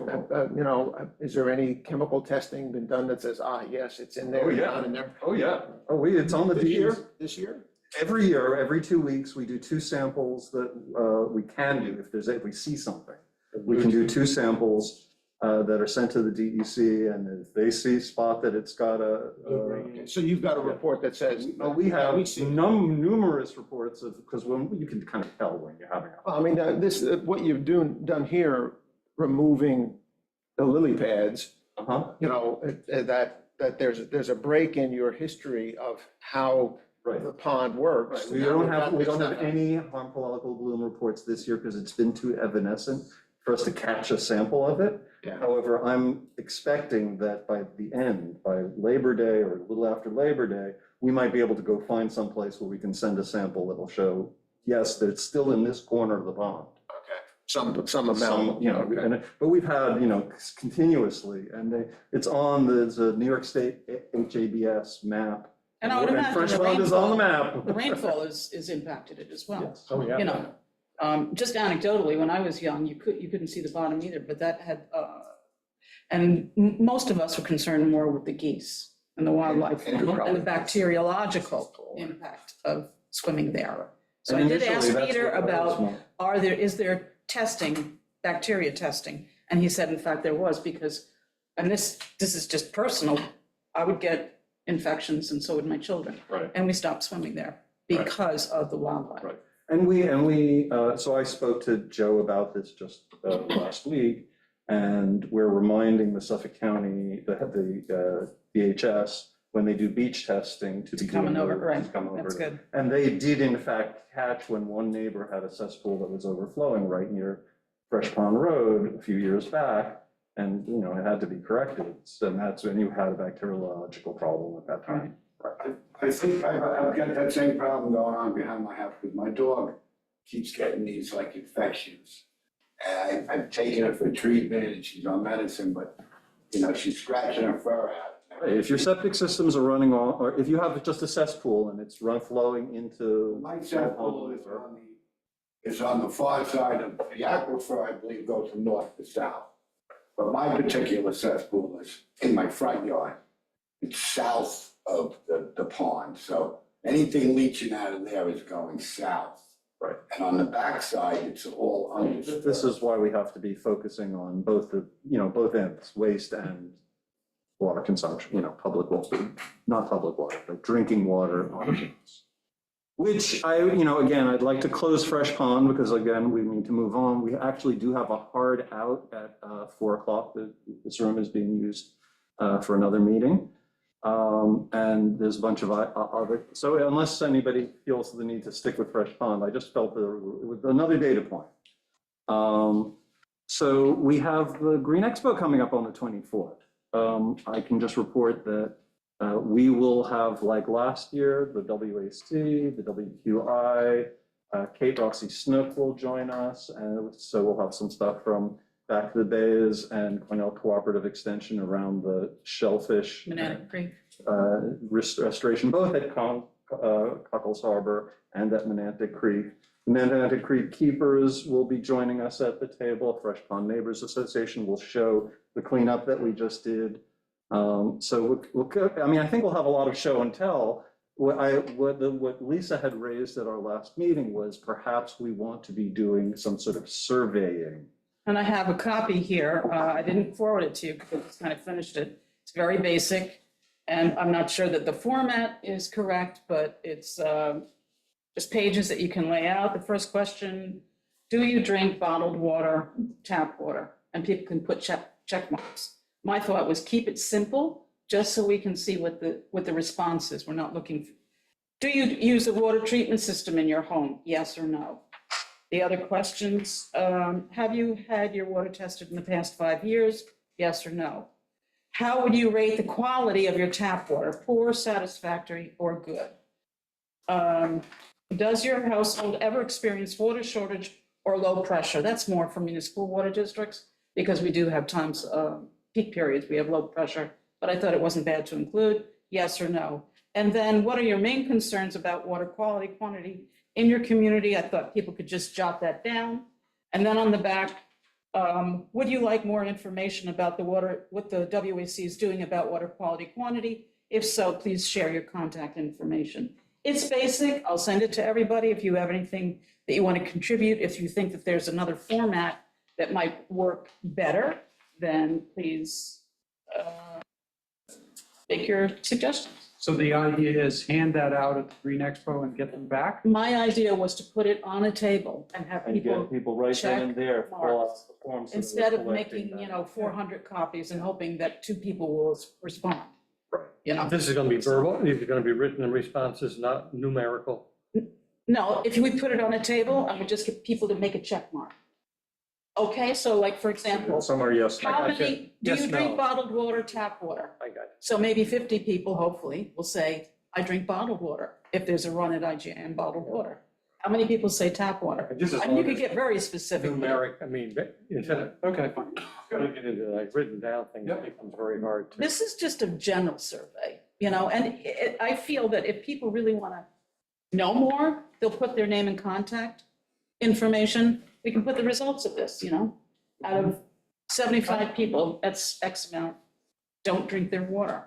you know, is there any chemical testing been done that says, yes, it's in there, Oh, it's yeah. not in there? Oh, yeah. Oh, it's on the This DEC. year? This year? Every year, every 2 weeks, we do 2 samples that we can do if we see something. We can do 2 samples that are sent to the DEC, and if they spot that it's got So you've got a report that says. we have We see. numerous reports of, because when you can kind of tell when you're having a. I mean, what you've done here, removing the lily pads, Uh-huh, you know, that there's a break in your history of how right. the pond works. Right, we don't have any harmful algal bloom reports this year because it's been too evanescent for us to catch a sample of it. Yeah. However, I'm expecting that by the end, by Labor Day or a little after Labor Day, we might be able to go find someplace where we can send a sample that'll show, yes, that it's still in this corner of the pond. Okay, some amount. Some, you know, Okay. but we've had, you know, continuously, and it's on the New York State HABS map. And I would imagine Fresh the Pond is on the rainfall, map. the rainfall is impacted it as well. Yes. Oh, yeah. You know, just anecdotally, when I was young, you couldn't see the bottom either, but that had, and most of us were concerned more with the geese and the wildlife and the bacteriological impact of swimming there. So I And did initially, ask that's Peter what I was about, more- is there testing, bacteria testing? And he said, in fact, there was, because, and this is just personal, I would get infections and so would my children. Right. And we stopped swimming there because of the wildlife. Right. And so I spoke to Joe about this just last week, and we're reminding the Suffolk County, the DHS, when they do beach testing to be Coming doing over, the- right, to come over. that's good. And they did in fact catch when one neighbor had a cesspool that was overflowing right near Fresh Pond Road a few years back. And, you know, it had to be corrected. And that's when you had a bacteriological problem at that time. I think I've got that same problem going on behind my house with my dog. Keeps getting these like infections. And I've taken her for treatment and she's on medicine, but, you know, she's scratching her fur out. If your septic systems are running on, or if you have just a cesspool and it's flowing into. My cesspool is on the far side of the aquifer, I believe, goes from north to south. But my particular cesspool is in my front yard. It's south of the pond, so anything leaching out of there is going south. Right. And on the backside, it's all understood. This is why we have to be focusing on both both ends, waste and water consumption, public water, not public water, but drinking water options. Which again, I'd like to close Fresh Pond because again, we need to move on. We actually do have a hard out at 4 o'clock. This room is being used for another meeting. And there's a bunch of other, so unless anybody feels the need to stick with Fresh Pond, I just felt that it was another data point. So we have the Green Expo coming up on the 24th. I can just report that we will have, like last year, the WAC, the WQI, Kate Rossi Snook will join us, and so we'll have some stuff from Back to the Bays and Cornell Cooperative Extension around the shellfish Manatee Creek. restoration, both at Cockles Harbor and at Manatee Creek. The Manatee Creek Keepers will be joining us at the table. Fresh Pond Neighbors Association will show the cleanup that we just did. So I mean, I think we'll have a lot of show and tell. What Lisa had raised at our last meeting was perhaps we want to be doing some sort of surveying. And I have a copy here. I didn't forward it to you because I just kind of finished it. It's very basic. And I'm not sure that the format is correct, but it's just pages that you can lay out. The first question, do you drink bottled water, tap water? And people can put check marks. My thought was keep it simple, just so we can see what the response is. We're not looking for, do you use a water treatment system in your home? Yes or no? The other questions, have you had your water tested in the past 5 years? Yes or no? How would you rate the quality of your tap water? Poor, satisfactory, or good? Does your household ever experience water shortage or low pressure? That's more for municipal water districts, because we do have times, peak periods, we have low pressure, but I thought it wasn't bad to include, yes or no. And then what are your main concerns about water quality, quantity in your community? I thought people could just jot that down. And then on the back, would you like more information about the water, what the WAC is doing about water quality, quantity? If so, please share your contact information. It's basic. I'll send it to everybody. If you have anything that you want to contribute, if you think that there's another format that might work better, then please make your suggestions. So the idea is hand that out at the Green Expo and get them back? My idea was to put it on a table and have And people, get people right then and there, fill out marks. the forms. that we're instead of collecting making, now. 400 copies and hoping that 2 people will respond. This is going to be verbal, these are going to be written responses, not numerical. No, if we put it on a table, I would just get people to make a check mark. Okay, so like, for example, Somewhere, yes. how gotcha. many, do Yes, you drink no. bottled water, tap water? I got it. So maybe 50 people, hopefully, will say, I drink bottled water, if there's a run at IGN bottled water. How many people say tap water? Just as And you long could as get very specific. numeric, I mean, instead of, okay, fine. Gotta get into like written down things, it becomes very hard to. This is just a general survey, and I feel that if people really want to know more, they'll put their name and contact information. We can put the results of this, out of 75 people, that's X amount, don't drink their water.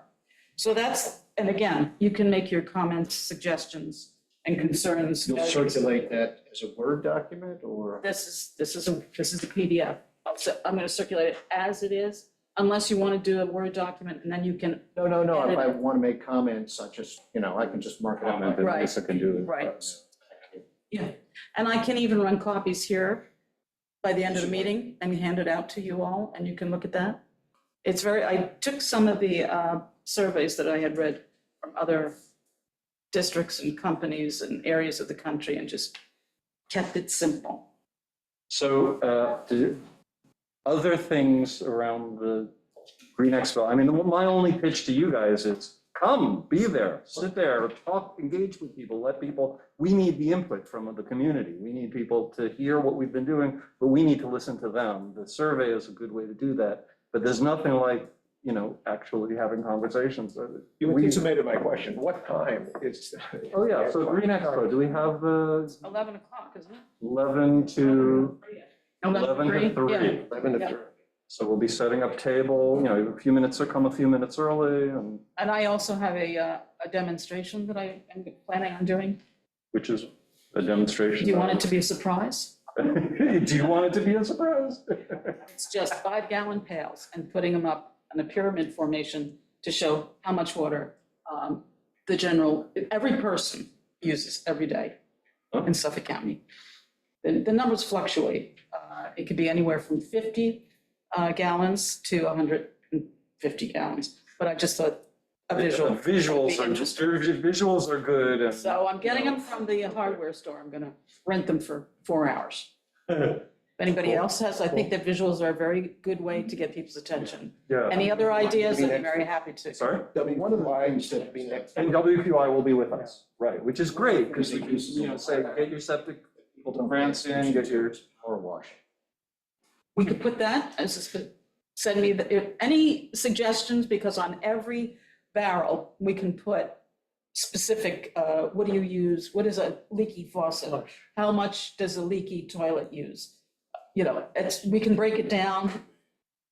So that's, and again, you can make your comments, suggestions, and concerns. You'll circulate that as a Word document or? This is a PDF. I'm going to circulate it as it is, unless you want to do a Word document, and then you can. No, if edit I it. want to make comments, I just, I can just mark it out. Comment that Right. Lisa can do it. Right. Yeah, and I can even run copies here by the end of the meeting and hand it out to you all, and you can look at that. I took some of the surveys that I had read from other districts and companies and areas of the country and just kept it simple. So, other things around the Green Expo, I mean, my only pitch to you guys is come, be there, sit there, talk, engage with people, we need the input from the community. We need people to hear what we've been doing, but we need to listen to them. The survey is a good way to do that, but there's nothing like, actually having conversations. You anticipated my question. What time is? Oh, yeah, so Green Expo, do we have 11 o'clock, isn't it? 11 to 11 to 3? Yeah. 11 to Yeah. 3. So we'll be setting up table, a few minutes early, and And I also have a demonstration that I am planning on doing. which is a demonstration. Do you want it to be a surprise? Do you want it to be a surprise? It's just 5-gallon pails and putting them up in a pyramid formation to show how much water every person uses every day in Suffolk County. The numbers fluctuate. It could be anywhere from 50 gallons to 150 gallons. But I just thought A visual. Visuals are good. and- So I'm getting them from the hardware store. I'm gonna rent them for 4 hours. If anybody else has, I think that visuals are a very good way to get people's attention. Yeah. Any other ideas? I'd be very happy to. Sorry? One of the things that be next. And WQI will be with us, right, which is great, because you can, say, get your septic, people to France in, get your water wash. We could put that, send me any suggestions, because on every barrel, we can put specific, what do you use? What is a leaky faucet? How much does a leaky toilet use? We can break it down.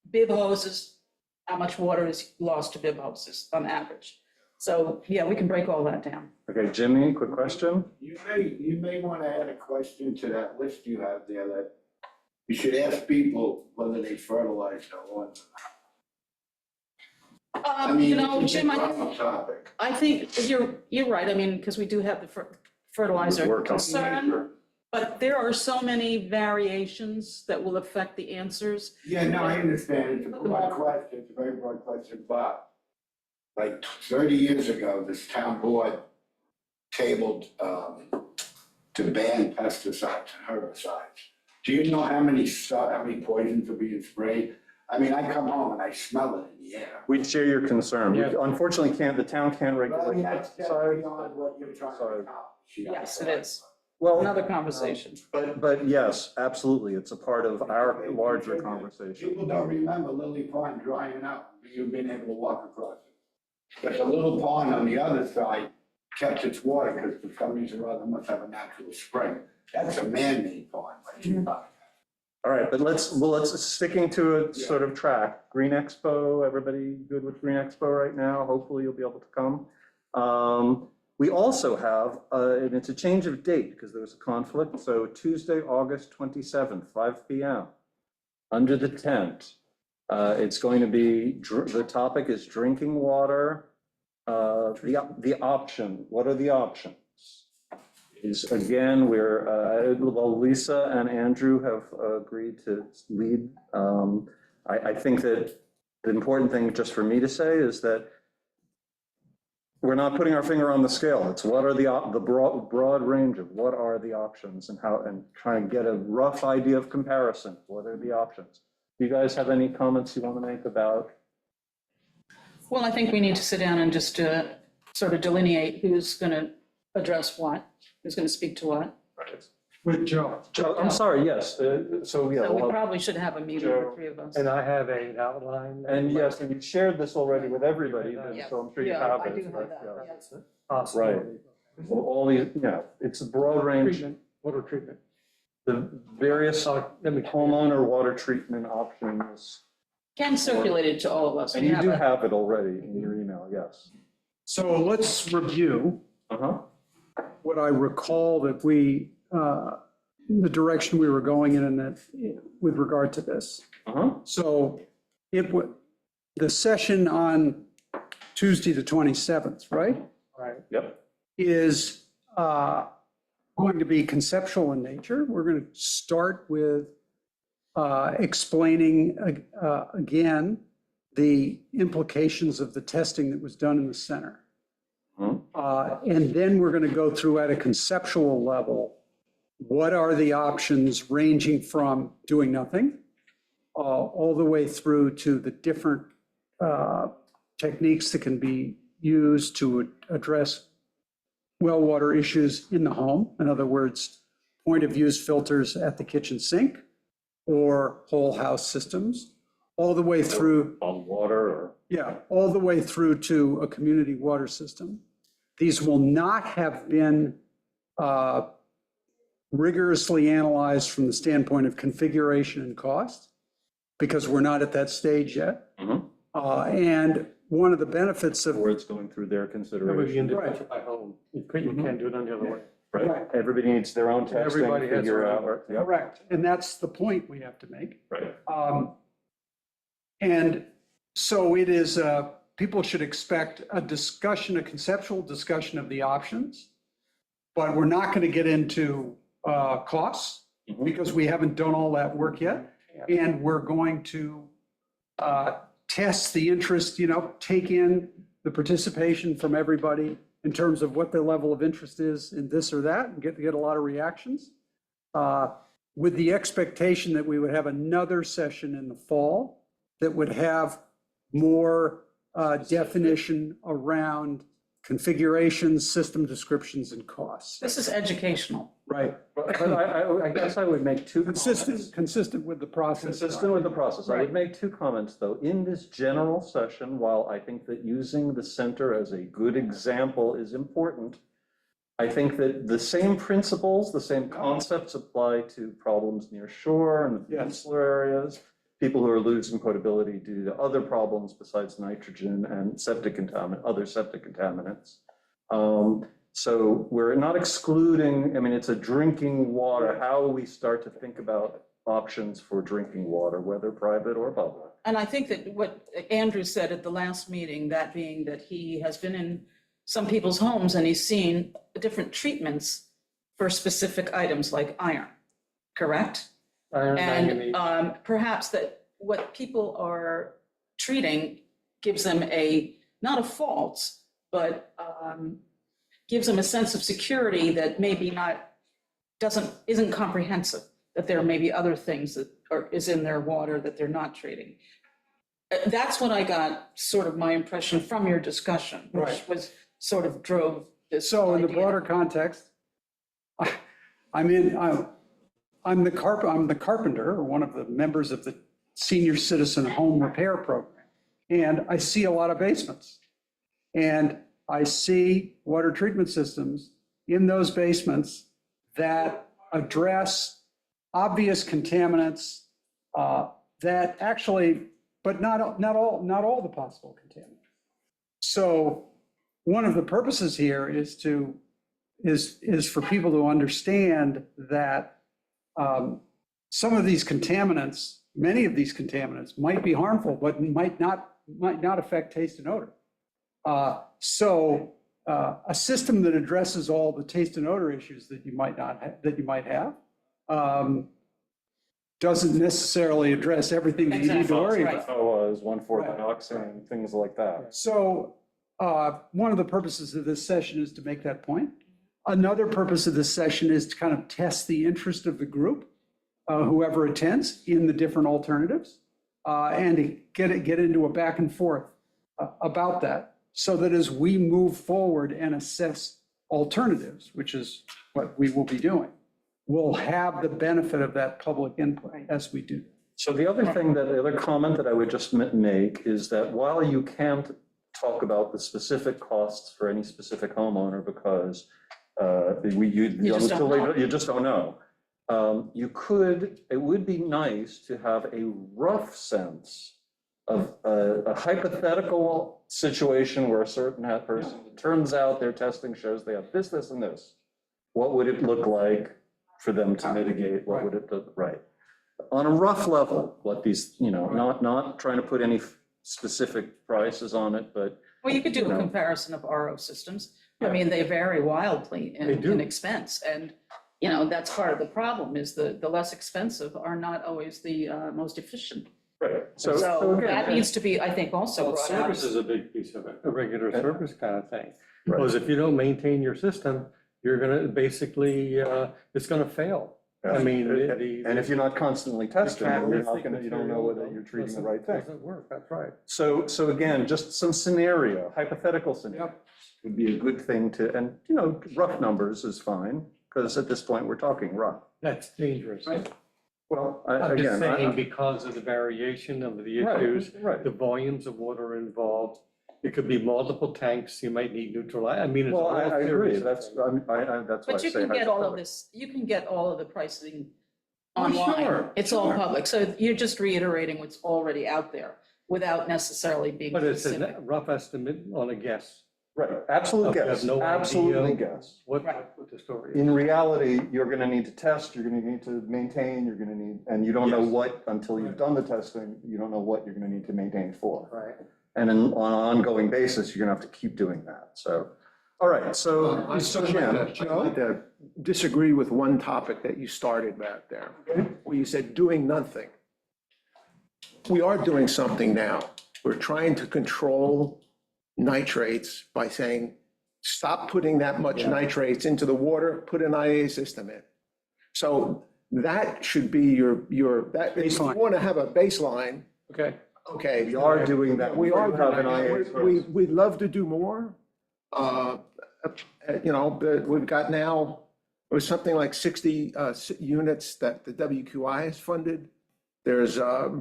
Bib hoses, how much water is lost to bib hoses on average? So, yeah, we can break all that down. Okay, Jimmy, quick question? You may want to add a question to that list you have there that you should ask people whether they fertilize their lawns. Jim, Topic. I think you're right. I mean, because we do have the fertilizer Work on- concern, but there are so many variations that will affect the answers. Yeah, no, I understand. It's a broad question, it's a very broad question, but like 30 years ago, this town board tabled to ban pesticides and herbicides. Do you know how many poisons are being sprayed? I mean, I come home and I smell it in the air. We share your concern. We Yeah. unfortunately the town can't Well, regulate that's pesticides. beyond what you're trying to accomplish. Yes, it is. Well, Another conversation. but yes, absolutely, it's a part of our larger conversation. People don't remember Lily Pond drying up, you being able to walk across it. But the little pond on the other side kept its water because for some reason or other must have a natural spring. That's a man-made pond, but you know. All right, but let's sticking to a sort of track. Green Expo, everybody good with Green Expo right now? Hopefully you'll be able to come. We also have, and it's a change of date because there was a conflict. So Tuesday, August 27th, 5 p.m. under the tent. It's going to be, the topic is drinking water. The option, what are the options? Is again, well, Lisa and Andrew have agreed to lead. I think that the important thing just for me to say is that we're not putting our finger on the scale. It's what are the broad range of what are the options and how, and try and get a rough idea of comparison. What are the options? Do you guys have any comments you want to make about? Well, I think we need to sit down and just sort of delineate who's going to address what, who's going to speak to what. With Joe. I'm sorry, yes, so yeah. So we well, probably should have a meeting, the three of us. And I have an outline. And yes, and you've shared this already with everybody, Yeah. so I'm sure you Yeah, have I it. do have but, that, yeah. yes. Possibility. Well, all these, it's a broad range, Treatment, water treatment. the various Let me. homeowner water treatment options. Can circulate it to all of us. And We you do a- have it already in your email, yes. So let's review Uh-huh. what I recall that the direction we were going in that, with regard to this. Uh-huh. So the session on Tuesday, the 27th, right, Right. Yep. is going to be conceptual in nature. We're going to start with explaining again the implications of the testing that was done in the center. Mhm. And then we're going to go through at a conceptual level, what are the options ranging from doing nothing all the way through to the different techniques that can be used to address well water issues in the home. In other words, point of use filters at the kitchen sink or whole house systems, all the way through, On water or? all the way through to a community water system. These will not have been rigorously analyzed from the standpoint of configuration and cost, because we're not at that stage yet. Mhm. And one of the benefits of, Where it's going through their Everybody consideration, individual by home. You can't do it any other way. right? Everybody needs their own testing, Everybody has figure their out, own. right? Yep, correct, and that's the point we have to make. right. And so it is, people should expect a discussion, a conceptual discussion of the options, but we're not going to get into costs Mhm. because we haven't done all that work yet. And we're going to test the interest, take in the participation from everybody in terms of what their level of interest is in this or that, and get a lot of reactions. With the expectation that we would have another session in the fall that would have more definition around configurations, system descriptions, and costs. This is educational. Right. But I guess I would make two comments. Consistent with the process. Consistent with the process. I would make two comments, though. In this general session, while I think that using the center as a good example is important, I think that the same principles, the same concepts apply to problems near shore and the insular areas, people who are losing potability due to other problems besides nitrogen and other septic contaminants. So we're not excluding, I mean, it's a drinking water. How we start to think about options for drinking water, whether private or public. And I think that what Andrew said at the last meeting, that being that he has been in some people's homes and he's seen different treatments for specific items like iron, correct? And perhaps that what people are treating gives them not a fault, but gives them a sense of security that maybe isn't comprehensive, that there may be other things that is in their water that they're not treating. That's what I got, sort of my impression from your discussion, which was sort of drove this. So in the idea. broader context, I'm the carpenter, or one of the members of the Senior Citizen Home Repair Program, and I see a lot of basements. And I see water treatment systems in those basements that address obvious contaminants that actually, but not all the possible contaminants. So one of the purposes here is for people to understand that some of these contaminants, many of these contaminants might be harmful, but might not affect taste and odor. So a system that addresses all the taste and odor issues that you might have doesn't necessarily address everything that you need to worry about. PFOAs, 1,4-dioxane, things like that. So one of the purposes of this session is to make that point. Another purpose of this session is to kind of test the interest of the group, whoever attends, in the different alternatives, and to get into a back and forth about that, so that as we move forward and assess alternatives, which is what we will be doing, we'll have the benefit of that public input as we do. So the other comment that I would just make is that while you can't talk about the specific costs for any specific homeowner because you just don't know. It would be nice to have a rough sense of a hypothetical situation where a certain person, it turns out their testing shows they have this, this, and this. What would it look like for them to mitigate? What would it look, right? On a rough level, what these, not trying to put any specific prices on it, but. Well, you could do a comparison of RO systems. I mean, they vary wildly in expense. And, that's part of the problem is the less expensive are not always the most efficient. Right. So again, that needs to be, I think, also Well, brought out. service is a big piece of it, a regular service kind of thing. Right. Because if you don't maintain your system, you're gonna basically, it's gonna fail. I mean, And if you're not constantly testing, the you're not gonna, you don't know whether you're treating the right thing. Doesn't work, that's right. So again, just some hypothetical scenario would be a good thing to, and, rough numbers is fine, because at this point, we're talking rough. That's dangerous. Well, I'm just again, saying because of the variation of the Right, issues, right. the volumes of water involved, it could be multiple tanks, you might need neutral, I mean, it's well, all I agree, serious. that's why I But say. you can get all of hypothetical. this, you can get all of the pricing Oh, online. sure, It's all sure. public. So you're just reiterating what's already out there without necessarily being But it's specific. a rough estimate on a guess. Right, absolute You have guess, no idea absolutely guess. What Right. the story is. In reality, you're gonna need to test, you're gonna need to maintain, you're gonna need, and you don't know Yes. what, until you've done the testing, you don't know what you're gonna need to maintain for. Right. And on an ongoing basis, you're gonna have to keep doing that, so. All right, so, Jim, I'd like to disagree with one topic that you started back there, where you said doing nothing. We are doing something now. We're trying to control nitrates by saying, stop putting that much nitrates into the water, put an IA system in. So that should be that, if you Baseline. want to have a baseline, Okay, okay. We are doing that. We are, have an IA we'd love to do more. You know, we've got now, it was something like 60 units that the WQI has funded. There's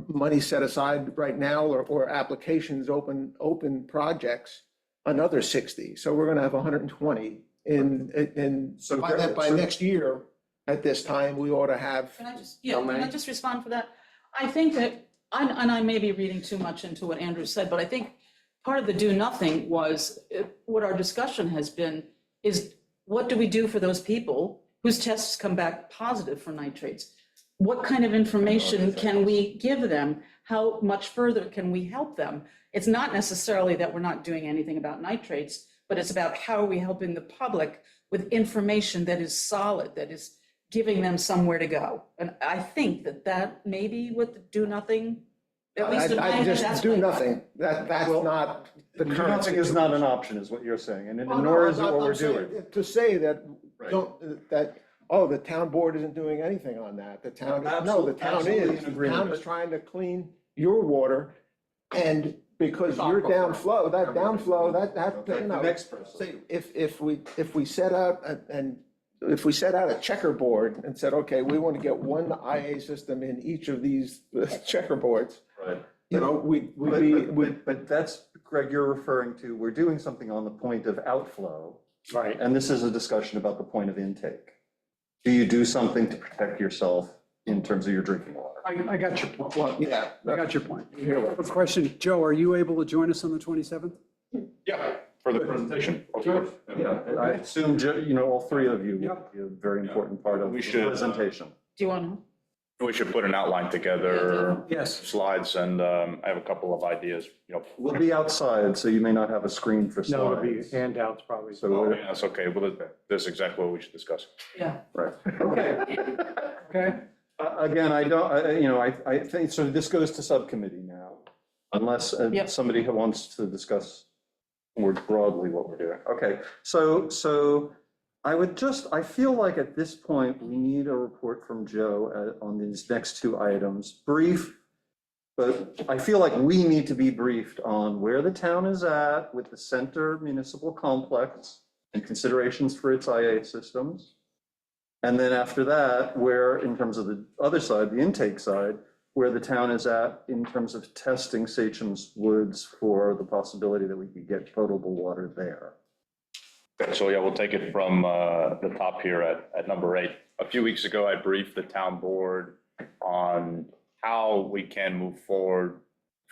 money set aside right now, or applications, open projects, another 60. So we're gonna have 120 So by next year, at this time, we ought to have. Can I just respond for that? I think that, and I may be reading too much into what Andrew said, but I think part of the do nothing was, what our discussion has been, is what do we do for those people whose tests come back positive for nitrates? What kind of information can we give them? How much further can we help them? It's not necessarily that we're not doing anything about nitrates, but it's about how are we helping the public with information that is solid, that is giving them somewhere to go. And I think that may be what the do nothing, at least in my I opinion, just that's do what I- nothing. That's not the current. Nothing is not an option, is what you're saying, and nor is it what we're doing. To say that, Right. the town board isn't doing anything on that. The town, no, the Absolutely- town absolutely is. in The agreement. town is trying to clean your water, and because your downflow, you know. next person. See, if we set out if we set out a checkerboard and said, okay, we want to get one IA system in each of these checkerboards, Right. you know, we'd be, But that's, Greg, you're referring to, we're doing something on the point of outflow, Right. and this is a discussion about the point of intake. Do you do something to protect yourself in terms of your drinking water? I got your point. well, yeah. I got your point. Here we A question, Joe, are you able to join us on the 27th? Yeah, for the presentation. Yeah, I assume, you know, all three of you Yeah. would be a very important part of We the should, presentation. Do you want to? We should put an outline together, Yes. slides, and I have a couple of ideas, you know. We'll be outside, so you may not have a screen for No, it'll be slides. handouts probably. So, Oh, yeah, that's okay, well, that's exactly what we should discuss. Yeah. right. Okay. Again, I think, so this goes to subcommittee now, unless Yep. somebody who wants to discuss more broadly what we're doing. Okay, so I feel like at this point, we need a report from Joe on these next two items, brief, but I feel like we need to be briefed on where the town is at with the center municipal complex and considerations for its IA systems. And then after that, where, in terms of the other side, the intake side, where the town is at in terms of testing Sachem's Woods for the possibility that we could get potable water there. Okay, so yeah, we'll take it from the top here at number 8. A few weeks ago, I briefed the town board on how we can move forward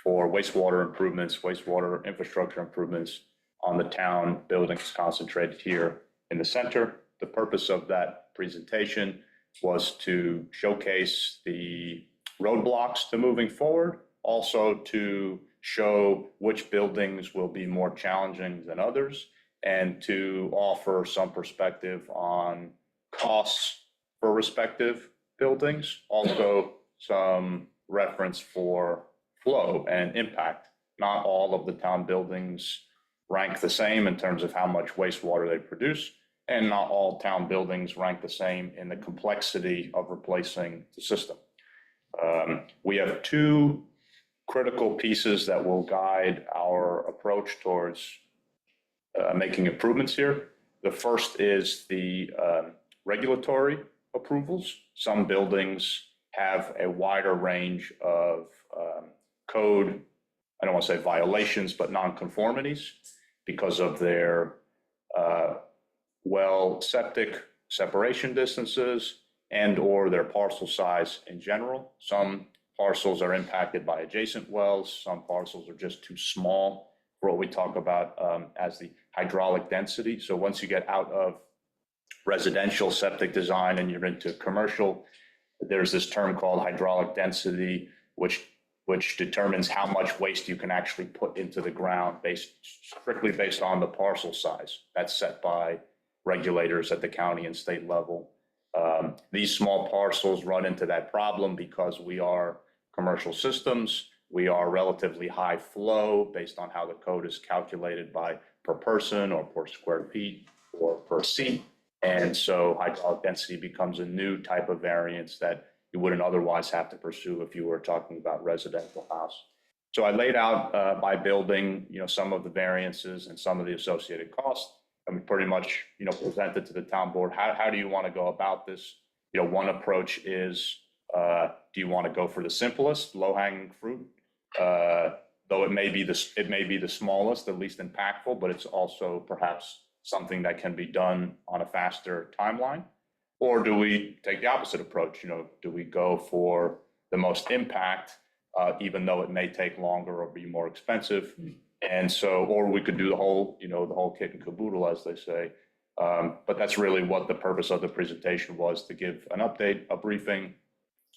for wastewater improvements, wastewater infrastructure improvements on the town buildings concentrated here in the center. The purpose of that presentation was to showcase the roadblocks to moving forward, also to show which buildings will be more challenging than others, and to offer some perspective on costs for respective buildings, also some reference for flow and impact. Not all of the town buildings rank the same in terms of how much wastewater they produce, and not all town buildings rank the same in the complexity of replacing the system. We have two critical pieces that will guide our approach towards making improvements here. The first is the regulatory approvals. Some buildings have a wider range of code, I don't want to say violations, but nonconformities because of their well septic separation distances and or their parcel size in general. Some parcels are impacted by adjacent wells. Some parcels are just too small for what we talk about as the hydraulic density. So once you get out of residential septic design and you're into commercial, there's this term called hydraulic density, which determines how much waste you can actually put into the ground strictly based on the parcel size. That's set by regulators at the county and state level. These small parcels run into that problem because we are commercial systems. we are relatively high flow based on how the code is calculated by per person or per square feet or per seat. And so hydraulic density becomes a new type of variance that you wouldn't otherwise have to pursue if you were talking about residential house. So I laid out by building, some of the variances and some of the associated costs. And we pretty much, presented to the town board, how do you want to go about this? One approach is, do you want to go for the simplest, low-hanging fruit? Though it may be the smallest, the least impactful, but it's also perhaps something that can be done on a faster timeline? Or do we take the opposite approach? Do we go for the most impact, even though it may take longer or be more expensive? And so, or we could do the whole kit and caboodle, as they say. But that's really what the purpose of the presentation was, to give an update, a briefing,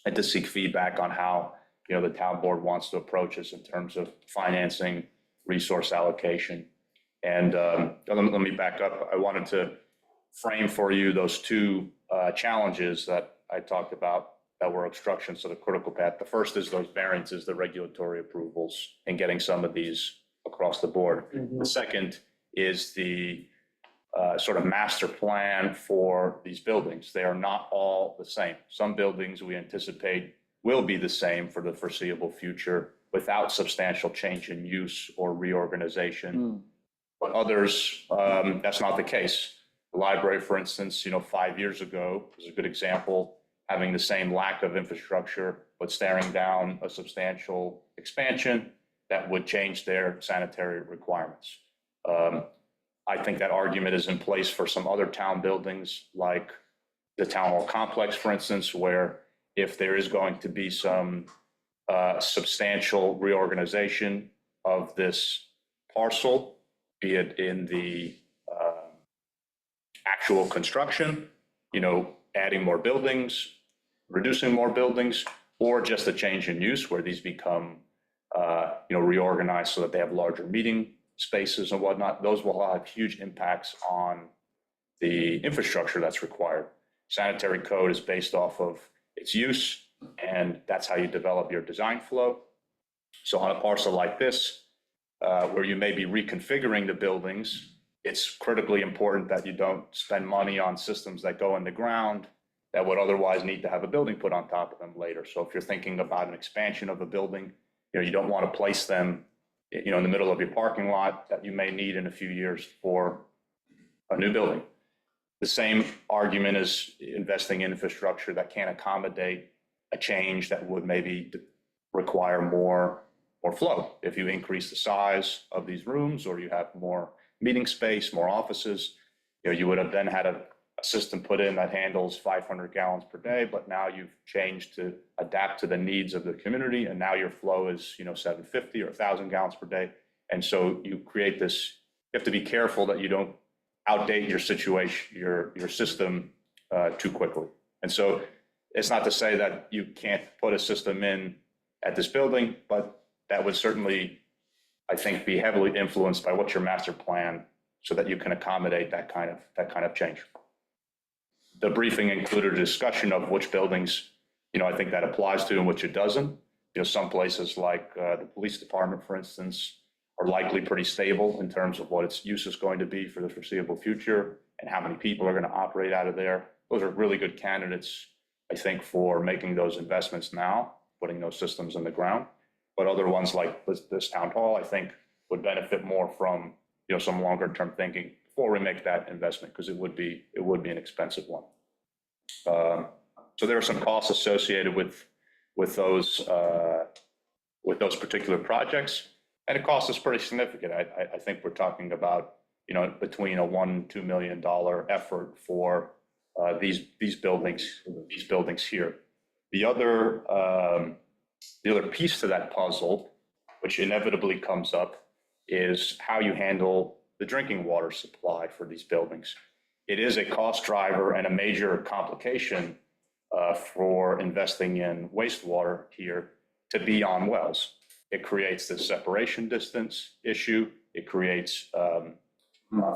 and to seek feedback on how, the town board wants to approach this in terms of financing, resource allocation. And let me back up. I wanted to frame for you those two challenges that I talked about that were obstructions to the critical path. The first is those variances, the regulatory approvals, and getting some of these across the board. The second is the sort of master plan for these buildings. They are not all the same. Some buildings we anticipate will be the same for the foreseeable future without substantial change in use or reorganization. But others, that's not the case. The library, for instance, 5 years ago was a good example, having the same lack of infrastructure, but staring down a substantial expansion that would change their sanitary requirements. I think that argument is in place for some other town buildings, like the town hall complex, for instance, where if there is going to be some substantial reorganization of this parcel, be it in the actual construction, adding more buildings, reducing more buildings, or just a change in use where these become, reorganized so that they have larger meeting spaces and whatnot, those will have huge impacts on the infrastructure that's required. Sanitary code is based off of its use, and that's how you develop your design flow. So on a parcel like this, where you may be reconfiguring the buildings, it's critically important that you don't spend money on systems that go in the ground that would otherwise need to have a building put on top of them later. So if you're thinking about an expansion of a building, you don't want to place them, in the middle of your parking lot that you may need in a few years for a new building. The same argument is investing in infrastructure that can accommodate a change that would maybe require more flow. If you increase the size of these rooms, or you have more meeting space, more offices, you would have then had a system put in that handles 500 gallons per day, but now you've changed to adapt to the needs of the community, and now your flow is 750 or 1,000 gallons per day. And so you create this, you have to be careful that you don't outdate your situation, your system too quickly. And so it's not to say that you can't put a system in at this building, but that would certainly, I think, be heavily influenced by what's your master plan so that you can accommodate that kind of change. The briefing included a discussion of which buildings, I think that applies to and which it doesn't. Some places like the police department, for instance, are likely pretty stable in terms of what its use is going to be for the foreseeable future and how many people are going to operate out of there. Those are really good candidates, I think, for making those investments now, putting those systems in the ground. But other ones like this town hall, I think, would benefit more from, some longer term thinking before we make that investment, because it would be an expensive one. So there are some costs associated with those particular projects, and it costs us pretty significant. I think we're talking about between a $1-2 million effort for these buildings here. The other piece to that puzzle, which inevitably comes up, is how you handle the drinking water supply for these buildings. It is a cost driver and a major complication for investing in wastewater here to be on wells. It creates this separation distance issue. It creates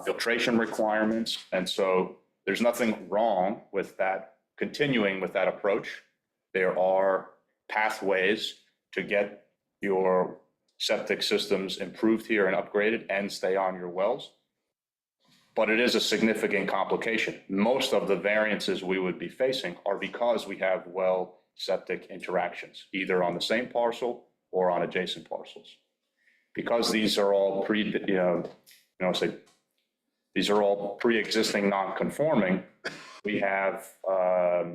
filtration requirements. And so there's nothing wrong with that, continuing with that approach. There are pathways to get your septic systems improved here and upgraded and stay on your wells. But it is a significant complication. Most of the variances we would be facing are because we have well septic interactions, either on the same parcel or on adjacent parcels. Because these are all these are all pre-existing non-conforming, we have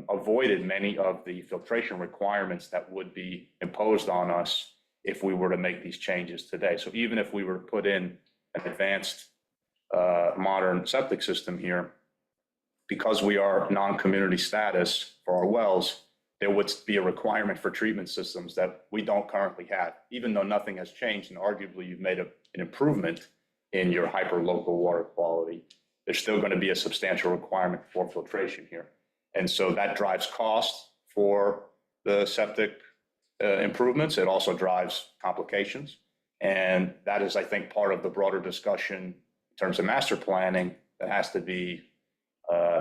avoided many of the filtration requirements that would be imposed on us if we were to make these changes today. So even if we were to put in an advanced modern septic system here, because we are non-community status for our wells, there would be a requirement for treatment systems that we don't currently have, even though nothing has changed and arguably you've made an improvement in your hyper-local water quality. There's still going to be a substantial requirement for filtration here. And so that drives cost for the septic improvements. It also drives complications. And that is, I think, part of the broader discussion in terms of master planning that has to be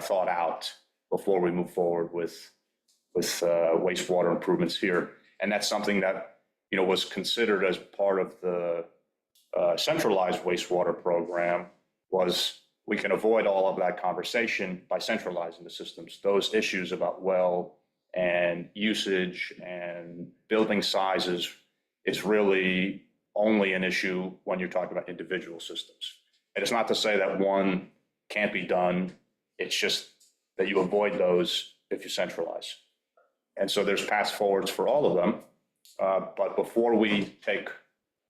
thought out before we move forward with wastewater improvements here. And that's something that, was considered as part of the centralized wastewater program. Was we can avoid all of that conversation by centralizing the systems. Those issues about well and usage and building sizes is really only an issue when you're talking about individual systems. And it's not to say that one can't be done. It's just that you avoid those if you centralize. And so there's paths forwards for all of them. But before we take,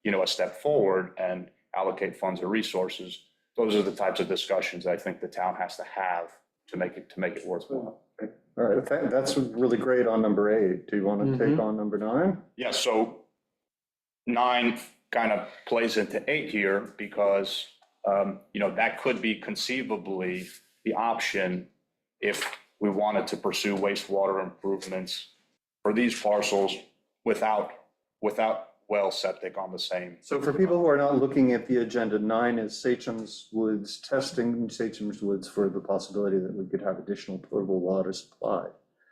a step forward and allocate funds or resources, those are the types of discussions I think the town has to have to make it worthwhile. All right, that's really great on number 8. Do you want to take on number 9? Yeah, so 9 kind of plays into 8 here because, that could be conceivably the option if we wanted to pursue wastewater improvements for these parcels without well septic on the same. So for people who are not looking at the agenda, 9 is Sachem's Woods, testing Sachem's Woods for the possibility that we could have additional potable water supply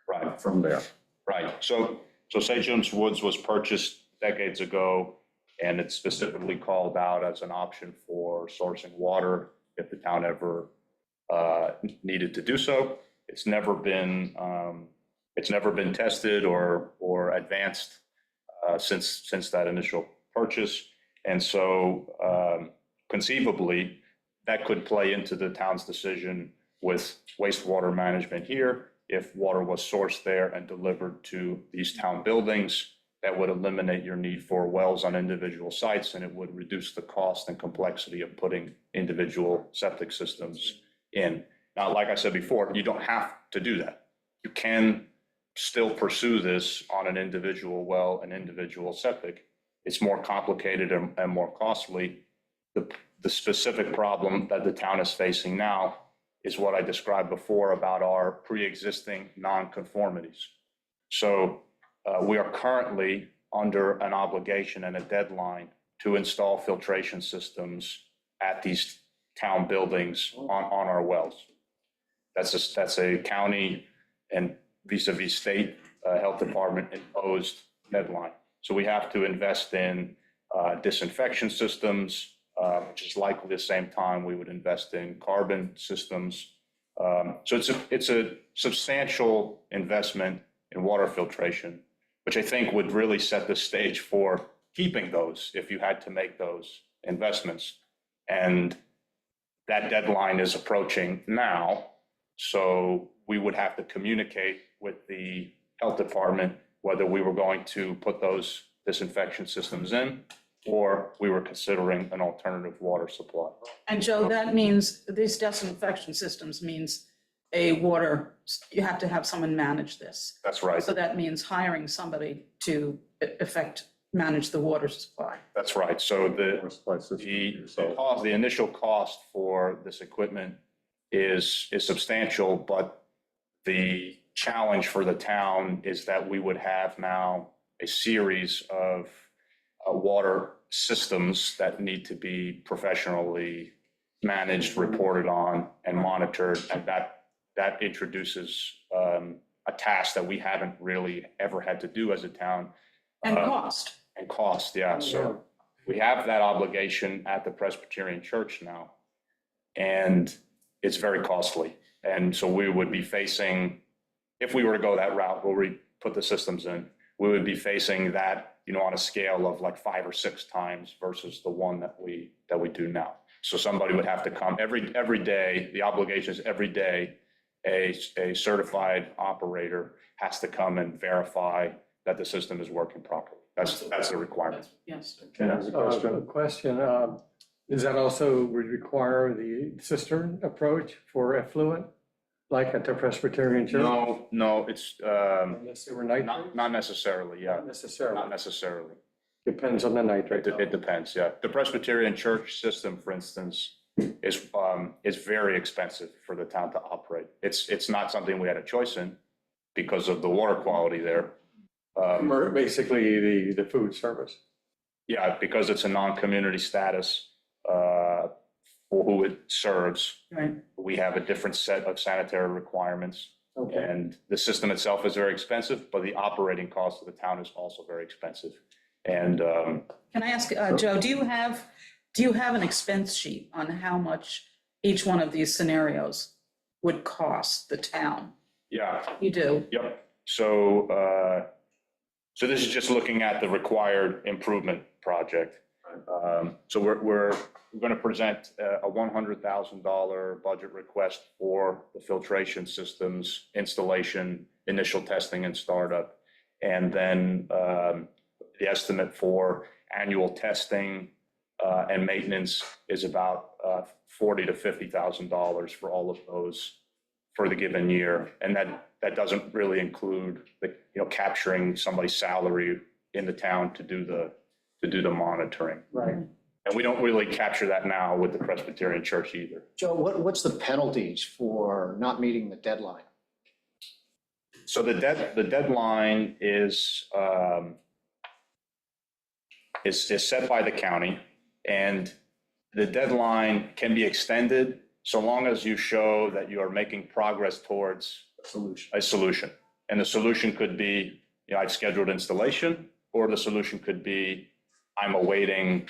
Right. from there. Right. So Sachem's Woods was purchased decades ago, and it's specifically called out as an option for sourcing water if the town ever needed to do so. It's never been tested or advanced since that initial purchase. And so conceivably, that could play into the town's decision with wastewater management here. If water was sourced there and delivered to these town buildings, that would eliminate your need for wells on individual sites, and it would reduce the cost and complexity of putting individual septic systems in. Now, like I said before, you don't have to do that. You can still pursue this on an individual well, an individual septic. It's more complicated and more costly. The specific problem that the town is facing now is what I described before about our pre-existing non-conformities. So we are currently under an obligation and a deadline to install filtration systems at these town buildings on our wells. That's a county and vis-a-vis state health department imposed deadline. So we have to invest in disinfection systems, which is likely the same time we would invest in carbon systems. So it's a substantial investment in water filtration, which I think would really set the stage for keeping those if you had to make those investments. And that deadline is approaching now. So we would have to communicate with the health department whether we were going to put those disinfection systems in or we were considering an alternative water supply. And Joe, that means these disinfection systems means you have to have someone manage this. That's right. So that means hiring somebody to manage the water supply. That's right. So So the initial cost for this equipment is substantial, but the challenge for the town is that we would have now a series of water systems that need to be professionally managed, reported on, and monitored, and that introduces a task that we haven't really ever had to do as a town. And cost. And cost, yeah. So we have that obligation at the Presbyterian Church now. And it's very costly. And so we would be facing, if we were to go that route where we put the systems in, we would be facing that, on a scale of like 5 or 6 times versus the one that we do now. So somebody would have to come every day. The obligation is every day, a certified operator has to come and verify that the system is working properly. That's the requirement. Yes. Ken has a question. A question, does that also would require the cistern approach for effluent, like at the Presbyterian Church? No, it's Unless they were nitrates? not necessarily, yeah. Not necessarily. Not necessarily. Depends on the nitrate. It depends, yeah. The Presbyterian Church system, for instance, is very expensive for the town to operate. It's not something we had a choice in because of the water quality there. Or basically the food service. Yeah, because it's a non-community status for who it serves. Right. We have a different set of sanitary requirements. Okay. And the system itself is very expensive, but the operating cost of the town is also very expensive. And Can I ask, Joe, do you have an expense sheet on how much each one of these scenarios would cost the town? yeah, You do? yep. So this is just looking at the required improvement project. So we're going to present a $100,000 budget request for the filtration systems installation, initial testing and startup. And then the estimate for annual testing and maintenance is about $40,000 to $50,000 for all of those for the given year. And that doesn't really include capturing somebody's salary in the town to do the monitoring. Right. And we don't really capture that now with the Presbyterian Church either. Joe, what's the penalties for not meeting the deadline? So the deadline is set by the county, and the deadline can be extended so long as you show that you are making progress towards a solution. And the solution could be, I've scheduled installation, or the solution could be, I'm awaiting,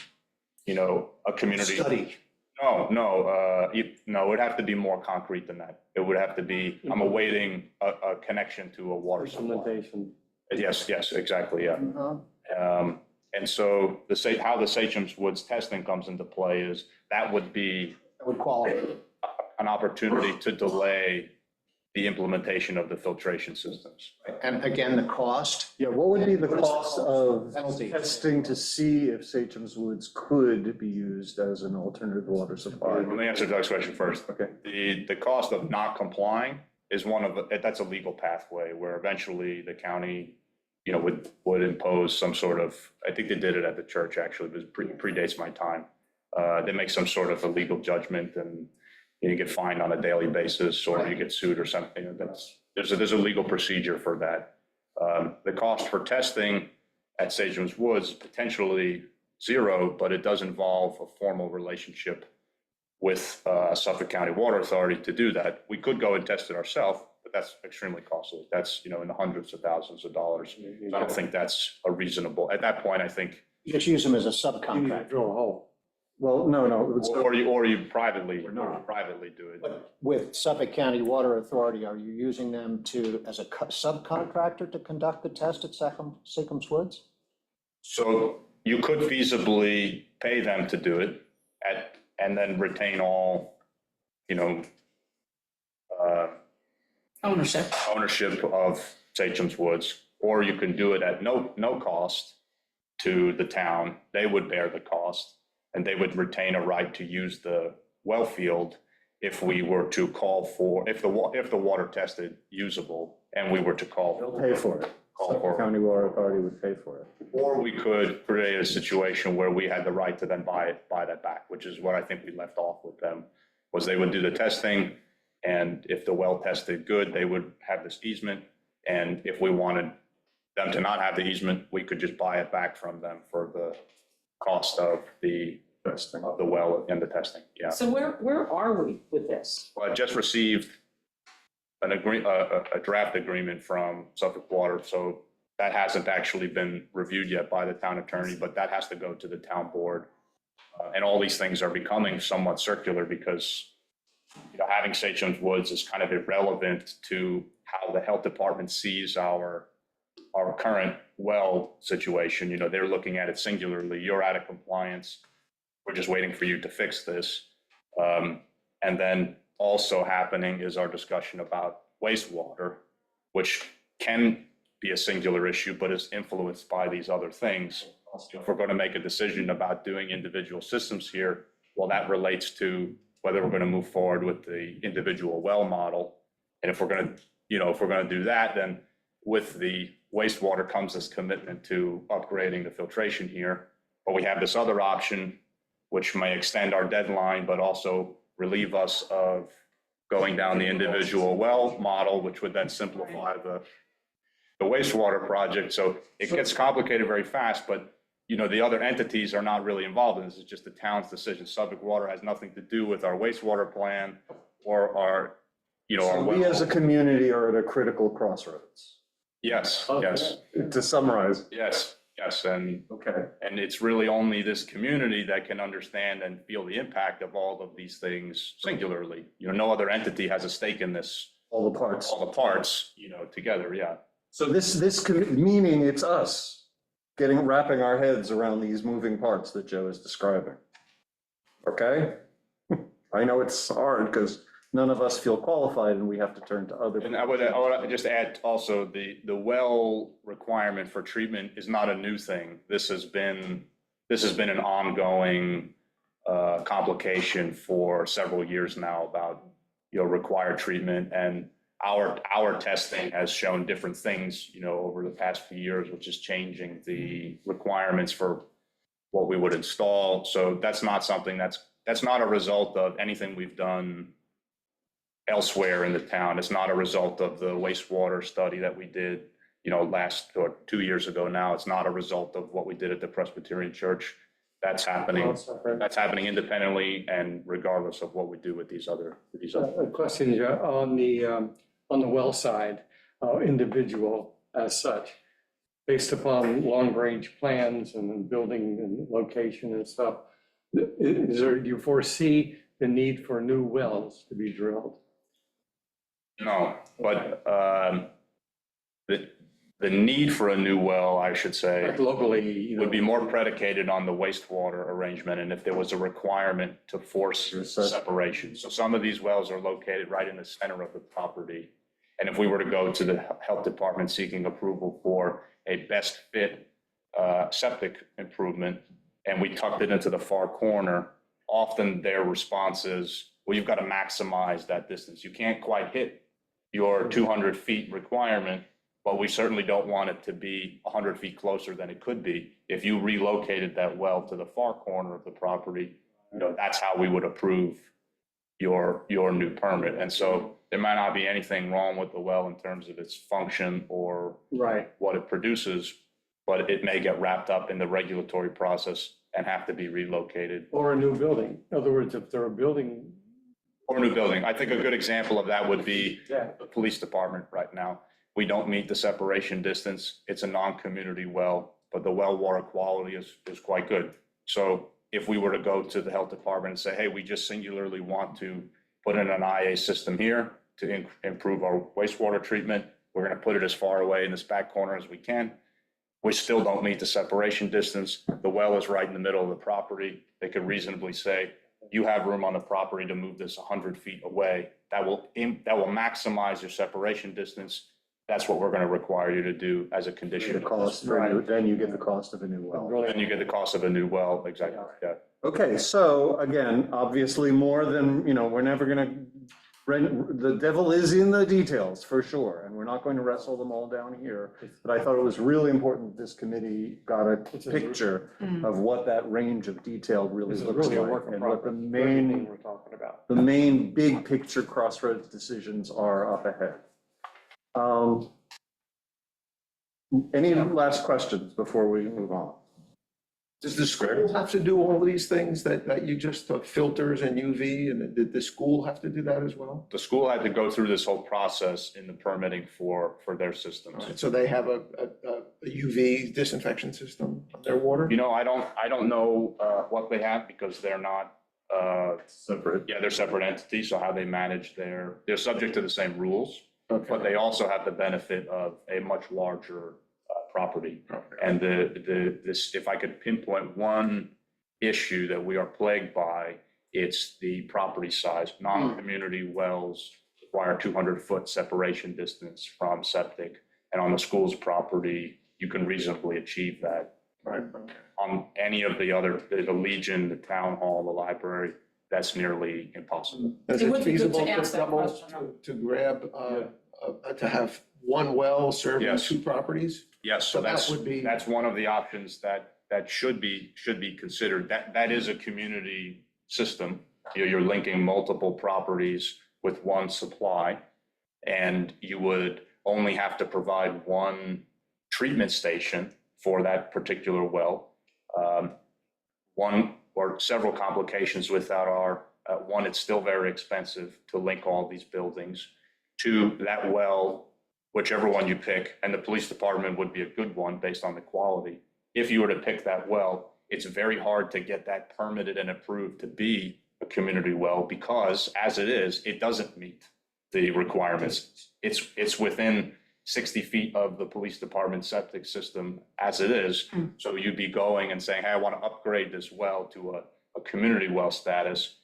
a community Study. No, it would have to be more concrete than that. It would have to be, I'm awaiting a connection to a water supply. Implementation. Yes, exactly, yeah. Uh-huh. And so how the Sachem's Woods testing comes into play is that would be That would qualify. an opportunity to delay the implementation of the filtration systems. And again, the cost, Yeah, what would be the cost of penalty. testing to see if Sachem's Woods could be used as an alternative water supply? Let me answer Doug's question first. Okay. The cost of not complying is that's a legal pathway where eventually the county, would impose some sort of, I think they did it at the church actually, but it predates my time. They make some sort of a legal judgment and you get fined on a daily basis or you get sued or something. There's a legal procedure for that. The cost for testing at Sachem's Woods, potentially zero, but it does involve a formal relationship with Suffolk County Water Authority to do that. We could go and test it ourselves, but that's extremely costly. That's, in the hundreds of thousands of dollars. I don't think that's a reasonable, at that point, I think, You just use them as a You need to subcontract. drill a hole. Well, no. or you privately do it. But with Suffolk County Water Authority, are you using them as a subcontractor to conduct the test at Seacom's Woods? So you could feasibly pay them to do it and then retain all, Ownership. of Sachem's Woods, or you can do it at no cost to the town. They would bear the cost and they would retain a right to use the well field if we were to call for, if the water tested usable and we were to call. They'll pay for it. Call Suffolk for, County Water Authority would pay for it. or we could create a situation where we had the right to then buy that back, which is what I think we left off with them, was they would do the testing. And if the well tested good, they would have this easement. And if we wanted them to not have the easement, we could just buy it back from them for the cost of the well and the testing. Yeah. So where are we with this? Well, I just received a draft agreement from Suffolk Water. So That hasn't actually been reviewed yet by the town attorney, but that has to go to the town board. And all these things are becoming somewhat circular because, having Satcham's Woods is kind of irrelevant to how the health department sees our current well situation. They're looking at it singularly. You're out of compliance. We're just waiting for you to fix this. And then also happening is our discussion about wastewater, which can be a singular issue, but is influenced by these other things. If we're going to make a decision about doing individual systems here, well, that relates to whether we're going to move forward with the individual well model. And if we're going to do that, then with the wastewater comes this commitment to upgrading the filtration here. But we have this other option, which may extend our deadline, but also relieve us of going down the individual well model, which would then simplify the wastewater project. So it gets complicated very fast, but the other entities are not really involved in this. It's just the town's decision. Suffolk Water has nothing to do with our wastewater plan or our So we as a community are at a critical crossroads. Yes, yes, To summarize. yes, and Okay. it's really only this community that can understand and feel the impact of all of these things singularly. No other entity has a stake in this, All the parts. all the parts, together, yeah. So meaning it's us wrapping our heads around these moving parts that Joe is describing. Okay? I know it's hard because none of us feel qualified and we have to turn to other. And I would just add also the well requirement for treatment is not a new thing. This has been an ongoing complication for several years now about required treatment, and our testing has shown different things over the past few years, which is changing the requirements for what we would install. So that's not something that's not a result of anything we've done elsewhere in the town. It's not a result of the wastewater study that we did, last or 2 years ago now. It's not a result of what we did at the Presbyterian Church. That's happening. That's happening independently and regardless of what we do with these other. A question on the well side, individual as such, based upon long-range plans and building and location and stuff, do you foresee the need for new wells to be drilled? No, but the need for a new well, I should say, Like locally, would be more predicated on the wastewater arrangement and if there was a requirement to force separation. So some of these wells are located right in the center of the property. And if we were to go to the health department seeking approval for a best fit septic improvement, and we tucked it into the far corner, often their response is, well, you've got to maximize that distance. You can't quite hit your 200 feet requirement, but we certainly don't want it to be 100 feet closer than it could be. If you relocated that well to the far corner of the property, that's how we would approve your new permit. And so there might not be anything wrong with the well in terms of its function or what it produces, but it may get wrapped up in the regulatory process and have to be relocated. Or a new building. In other words, if they're a building. Or a new building. I think a good example of that would be Yeah. the police department right now. We don't meet the separation distance. It's a non-community well, but the well water quality is quite good. So if we were to go to the health department and say, hey, we just singularly want to put in an IA system here to improve our wastewater treatment, we're going to put it as far away in this back corner as we can. We still don't meet the separation distance. The well is right in the middle of the property. They could reasonably say, you have room on the property to move this 100 feet away. That will maximize your separation distance. That's what we're going to require you to do as a condition. Then you get the cost of a new well. Then you get the cost of a new well, exactly, yeah. Okay, so again, obviously more than, we're never gonna, the devil is in the details for sure, and we're not going to wrestle them all down here. But I thought it was really important that this committee got a picture of what that range of detail really This is looks really a like. work in And what progress. the Everything main, we're talking about. the main big picture crossroads decisions are up ahead. Any last questions before we move on? Does the school have to do all these things that you just took, filters and UV, and did the school have to do that as well? The school had to go through this whole process in the permitting for their systems. Right, so they have a UV disinfection system on their water? You know, I don't know what they have because they're not, Separate. yeah, they're separate entities, so how they manage they're subject to the same rules, but Okay. they also have the benefit of a much larger property. And this, if I could pinpoint one issue that we are plagued by, it's the property size. Non-community wells require 200-foot separation distance from septic. And on the school's property, you can reasonably achieve that. Right. On any of the other, the Legion, the town hall, the library, that's nearly impossible. Is It it would be good feasible to to ask that double, question. to grab, to have one well serving Yes. 2 properties? Yes, so So that that's, would be- that's one of the options that should be considered. That is a community system. You're linking multiple properties with one supply. And you would only have to provide one treatment station for that particular well. One or several complications with that are, one, it's still very expensive to link all these buildings. 2, that well, whichever one you pick, and the police department would be a good one based on the quality. If you were to pick that well, it's very hard to get that permitted and approved to be a community well because as it is, it doesn't meet the requirements. It's within 60 feet of the police department septic system as it is. So you'd be going and saying, hey, I want to upgrade this well to a community well status,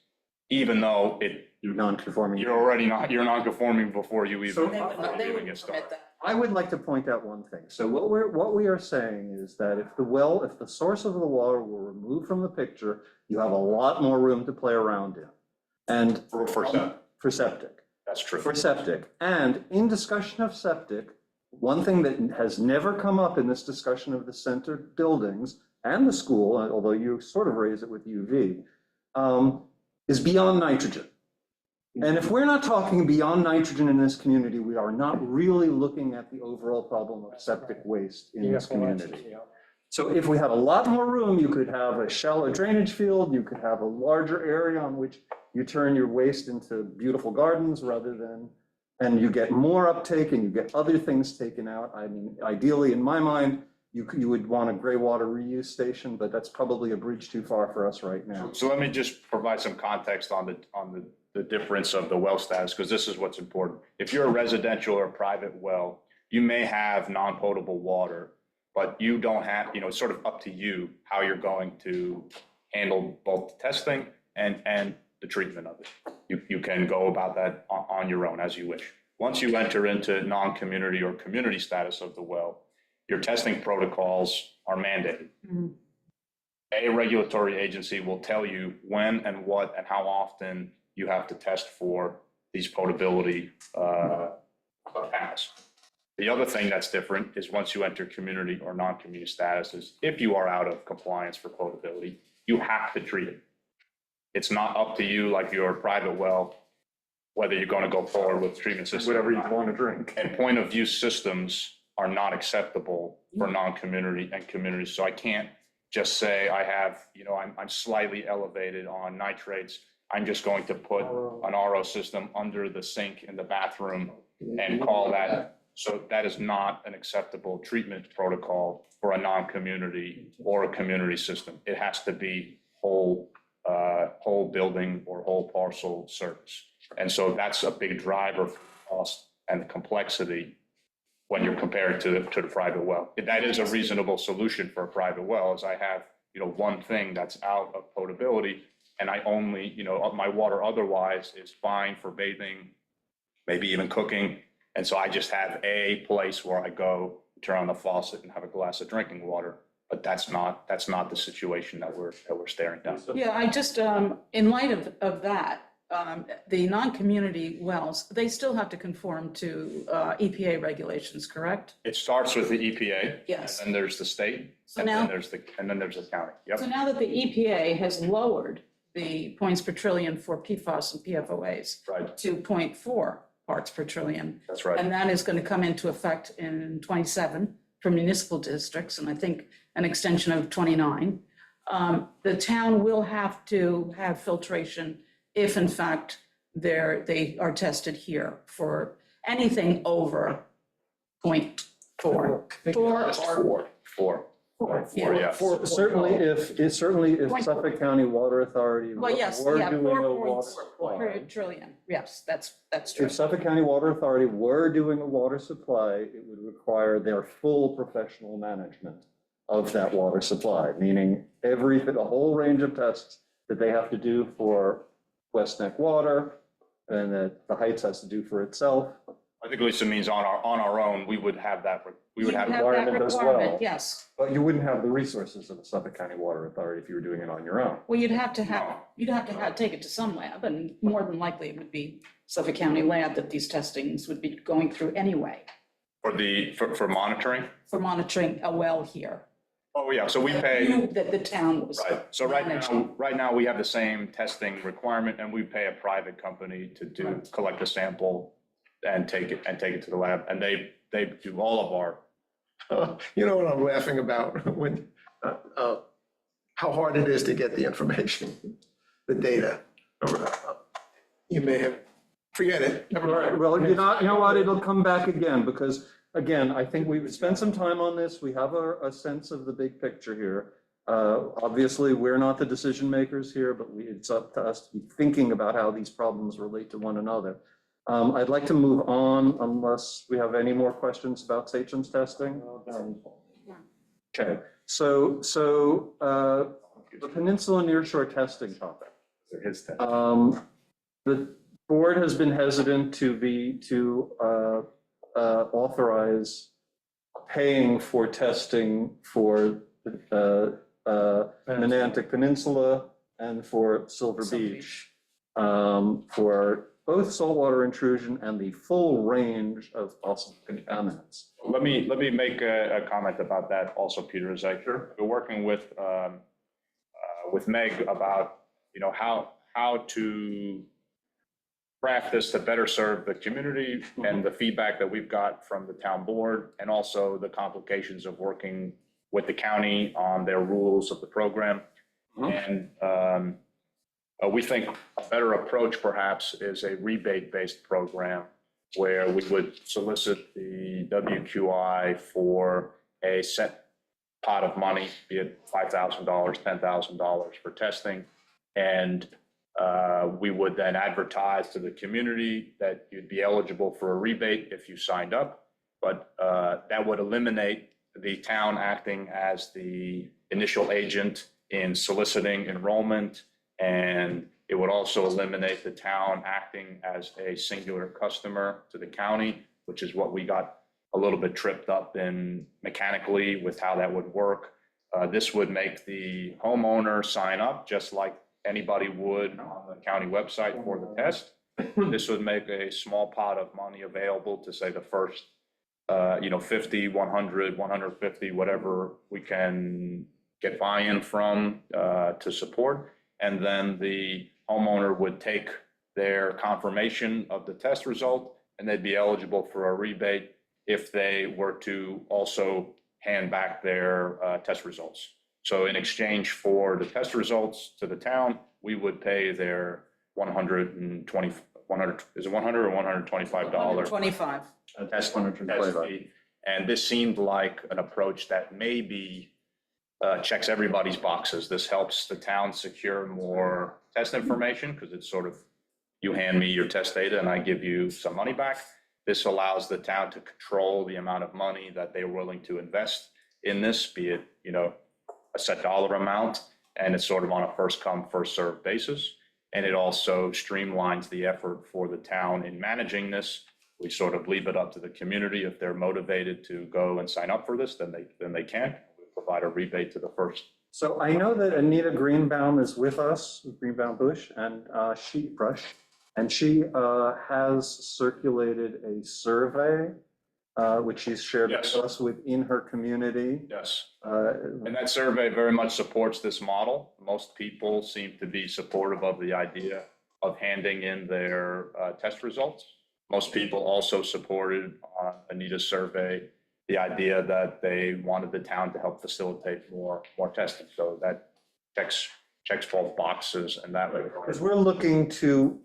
even though You're non-conforming. you're non-conforming before you So- even, They before wouldn't, they you even wouldn't get started. permit that. I would like to point out one thing. So what we are saying is that if the source of the water were removed from the picture, you have a lot more room to play around in. And For septic, for septic. that's true. For septic. And in discussion of septic, one thing that has never come up in this discussion of the center buildings and the school, although you sort of raise it with UV, is beyond nitrogen. And if we're not talking beyond nitrogen in this community, we are not really looking at the overall problem of septic waste in this community. So if we had a lot more room, you could have a shallow drainage field, you could have a larger area on which you turn your waste into beautiful gardens rather than, and you get more uptake and you get other things taken out. I mean, ideally, in my mind, you would want a gray water reuse station, but that's probably a bridge too far for us right now. So let me just provide some context on the difference of the well status, because this is what's important. If you're a residential or private well, you may have non-potable water, but you don't have, it's sort of up to you how you're going to handle both the testing and the treatment of it. You can go about that on your own as you wish. Once you enter into non-community or community status of the well, your testing protocols are mandated. A regulatory agency will tell you when and what and how often you have to test for these potability panels. The other thing that's different is once you enter community or non-community status is if you are out of compliance for potability, you have to treat it. It's not up to you like your private well, whether you're going to go forward with treatment system. Whatever you want to drink. And point of view systems are not acceptable for non-community and community. So I can't just say I have, I'm slightly elevated on nitrates. I'm just going to put an RO system under the sink in the bathroom and call that. So that is not an acceptable treatment protocol for a non-community or a community system. It has to be whole building or whole parcel service. And so that's a big driver for cost and the complexity when you're compared to the private well. That is a reasonable solution for a private well, is I have, one thing that's out of potability, and I only, my water otherwise is fine for bathing, maybe even cooking. And so I just have a place where I go, turn on the faucet and have a glass of drinking water. But that's not the situation that we're staring down. Yeah, I just, in light of that, the non-community wells, they still have to conform to EPA regulations, correct? It starts with the EPA. Yes. And then there's the state. So and now- then there's the county. Yep. So now that the EPA has lowered the points per trillion for PFAS and PFOAs Right. to 0.4 parts per trillion, That's right. and that is going to come into effect in 27 for municipal districts, and I think an extension of 29. The town will have to have filtration if in fact they are tested here for anything over 0.4. Four, Yeah. yes. Certainly if Suffolk County Water Authority Well, yes, were yeah, doing a water 4.4 supply. per trillion. Yes, that's true. If Suffolk County Water Authority were doing a water supply, it would require their full professional management of that water supply, meaning the whole range of tests that they have to do for West Neck Water and that the Heights has to do for itself. I think Lisa means on our own, we would have that, we would You have. that requirement as well. requirement, yes. But you wouldn't have the resources of the Suffolk County Water Authority if you were doing it on your own. Well, you'd have to take it to some lab, and more than likely it would be Suffolk County lab that these testings would be going through anyway For monitoring? for monitoring a well here. Oh, yeah, so we pay, That the town was. right, so right managing. now, we have the same testing requirement, and we pay a private company to collect a sample and take it to the lab, and they do all of our. You know what I'm laughing about when, how hard it is to get the information, the data. You may have, forget it. Never All right, mind. well, you know what, it'll come back again, because, again, I think we've spent some time on this, we have a sense of the big picture here. Obviously, we're not the decision makers here, but it's up to us to be thinking about how these problems relate to one another. I'd like to move on unless we have any more questions about Sachem's testing. Okay, so the Peninsula Nearshore testing topic. His test. The board has been hesitant to authorize paying for testing for Menantic Peninsula and for Silver Silver Beach, for both saltwater intrusion and the full range of possible contaminants. Let me make a comment about that also, Peter, is like, we're working with Meg about, how to craft this to better serve the community and the feedback that we've got from the town board, and also the complications of working with the county on their rules of the program. And we think a better approach perhaps is a rebate-based program where we would solicit the WQI for a set pot of money, be it $5,000, $10,000 for testing. And we would then advertise to the community that you'd be eligible for a rebate if you signed up. But that would eliminate the town acting as the initial agent in soliciting enrollment. And it would also eliminate the town acting as a singular customer to the county, which is what we got a little bit tripped up in mechanically with how that would work. This would make the homeowner sign up just like anybody would on the county website for the test. This would make a small pot of money available to say the first, 50, 100, 150, whatever we can get buy-in from to support. And then the homeowner would take their confirmation of the test result, and they'd be eligible for a rebate if they were to also hand back their test results. So in exchange for the test results to the town, we would pay their is it $100 or $125? 25. Test fee. And this seemed like an approach that maybe checks everybody's boxes. This helps the town secure more test information because it's sort of, you hand me your test data and I give you some money back. This allows the town to control the amount of money that they're willing to invest in this, be it, a set dollar amount, and it's sort of on a first come, first served basis. And it also streamlines the effort for the town in managing this. We sort of leave it up to the community. If they're motivated to go and sign up for this, then they can. We provide a rebate to the first. So I know that Anita Greenbaum is with us, Greenbaum Bush, and she has circulated a survey, which she's shared with Yes. us within her community. Yes. Uh, And that survey very much supports this model. Most people seem to be supportive of the idea of handing in their test results. Most people also supported on Anita's survey the idea that they wanted the town to help facilitate more testing. So that checks 12 boxes and that way. Because we're looking to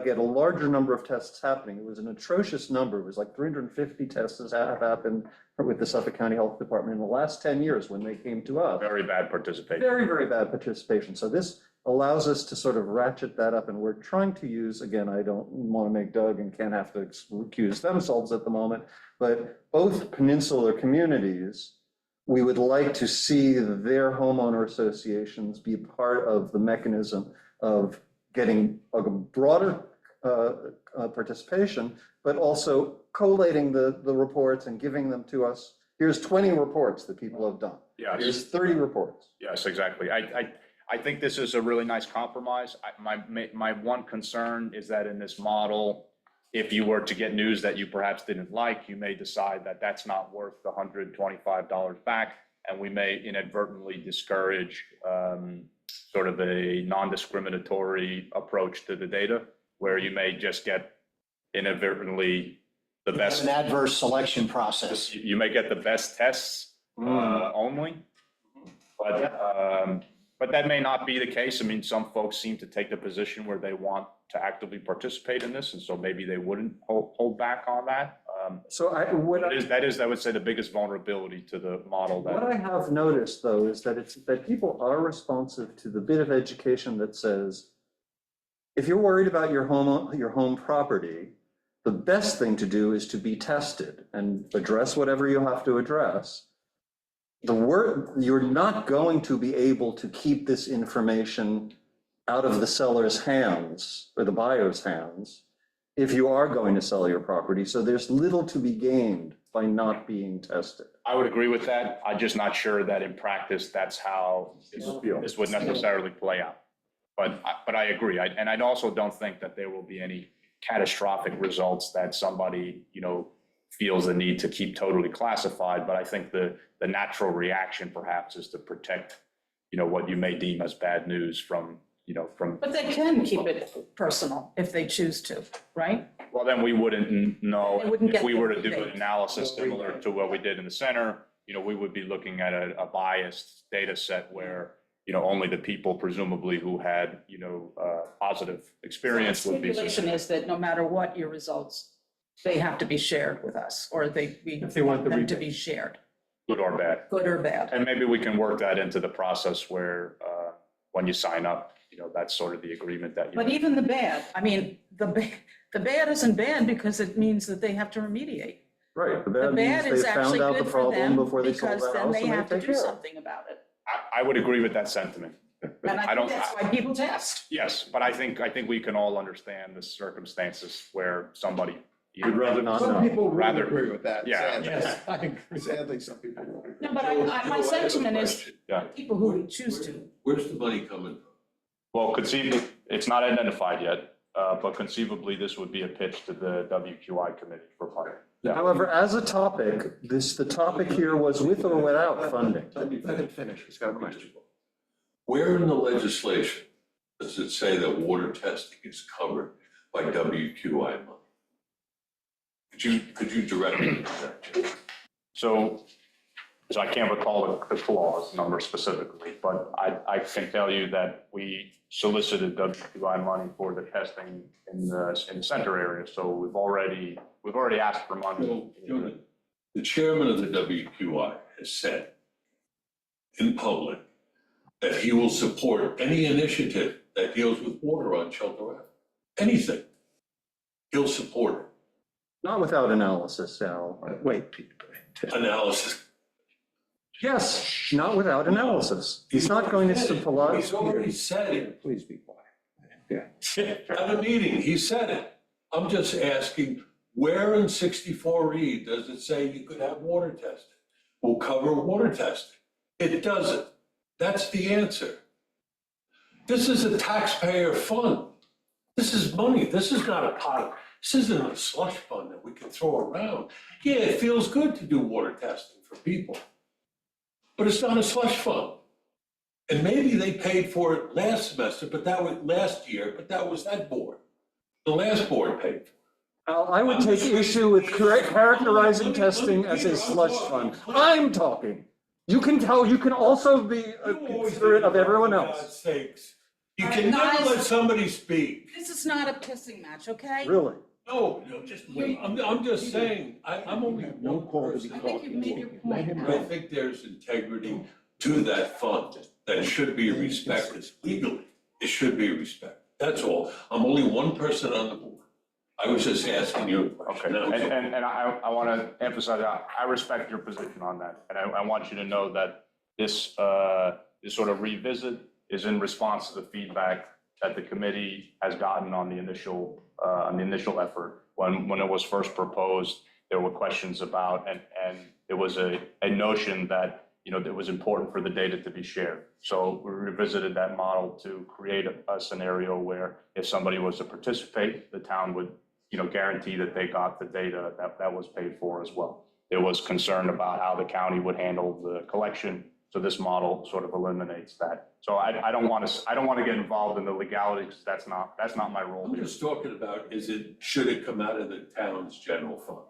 get a larger number of tests happening. It was an atrocious number. It was like 350 tests have happened with the Suffolk County Health Department in the last 10 years when they came to us. Very bad participation. Very, very bad participation. So this allows us to sort of ratchet that up, and we're trying to use, again, I don't want to make Doug and Ken have to recuse themselves at the moment, but both peninsular communities, we would like to see their homeowner associations be part of the mechanism of getting a broader participation, but also collating the reports and giving them to us. Here's 20 reports that people have done. Yes. Here's 30 reports. Yes, exactly. I think this is a really nice compromise. My one concern is that in this model, if you were to get news that you perhaps didn't like, you may decide that that's not worth the $125 back, and we may inadvertently discourage sort of a non-discriminatory approach to the data, where you may just get inadvertently the best. An adverse selection process. You may get the best tests only, but that may not be the case. I mean, some folks seem to take the position where they want to actively participate in this, and so maybe they wouldn't hold back on that. So That is, I would say, the biggest vulnerability to the model. what I have noticed, though, is that people are responsive to the bit of education that says, if you're worried about your home property, the best thing to do is to be tested and address whatever you have to address. You're not going to be able to keep this information out of the seller's hands or the buyer's hands if you are going to sell your property. So there's little to be gained by not being tested. I would agree with that. I'm just not sure that in practice, that's how this would necessarily play out. But I agree. And I also don't think that there will be any catastrophic results that somebody, feels the need to keep totally classified. But I think the natural reaction perhaps is to protect, what you may deem as bad news from. But they can keep it personal if they choose to, right? Well, then we wouldn't know. They wouldn't If get we the were to do an rebate. analysis similar to what we did in the center, we would be looking at a biased data set where, only the people presumably who had, positive experience would be. Stipulation is that no matter what your results, they have to be shared with us, or we If they want the them to rebate. be shared, Good or bad. good or bad. And maybe we can work that into the process where, when you sign up, that's sort of the agreement that you. But even the bad, I mean, the bad isn't bad because it means that they have to remediate. Right. The The bad bad means is they found actually out the good for problem them before they sold because the then house they and they have to take do care of it. something about it. I would agree with that sentiment. And I I don't- think that's why people test. Yes, but I think we can all understand the circumstances where somebody. We'd rather not Some know. people would Rather- agree with that. Yeah. Yes, I agree. Sadly, some people would. No, but my sentiment is Yeah. people who choose to. Where's the money coming from? Well, conceivably, it's not identified yet, but conceivably, this would be a pitch to the WQI committee for funding. Yeah. However, as a topic, the topic here was with or without funding. Let him finish, he's got a question. Where in the legislation does it say that water testing is covered by WQI money? Could you direct me to that? So I can't recall the clause number specifically, but I can tell you that we solicited WQI money for the testing in the center area. So we've already asked for money. So, the chairman of the WQI has said in public that he will support any initiative that deals with water on Shelter Ave. Anything. He'll support it. Not without analysis, Al. Wait, Analysis. Yes, not without analysis. He's not going to supply. He's already said it. please be quiet. Yeah. At a meeting, he said it. I'm just asking, where in 64E does it say you could have water testing? We'll cover water testing. It doesn't. That's the answer. This is a taxpayer fund. This is money. This is not a pot. This isn't a slush fund that we can throw around. Yeah, it feels good to do water testing for people, but it's not a slush fund. And maybe they paid for it last semester, but that was last year, but that was that board. The last board paid for it. Al, I would take issue with characterizing testing as a slush fund. I'm talking. You can tell, you can also be considerate of everyone For else. God's sakes. You All can right, never guys. let somebody speak. This is not a pissing match, okay? Really? No, just wait. I'm just saying, I'm only No one call to be person. I think you've made your Let point him now. I think there's integrity to that fund that should be respected legally. It should be respected. That's all. I'm only one person on the board. I was just asking you a Okay, question. That was all. and I want to emphasize, I respect your position on that. And I want you to know that this sort of revisit is in response to the feedback that the committee has gotten on the initial effort. When it was first proposed, there were questions about, and there was a notion that, you know, it was important for the data to be shared. So we revisited that model to create a scenario where if somebody was to participate, the town would, you know, guarantee that they got the data that was paid for as well. There was concern about how the county would handle the collection. So this model sort of eliminates that. So I don't want to get involved in the legality because that's not my role I'm here. just talking about, should it come out of the town's general fund?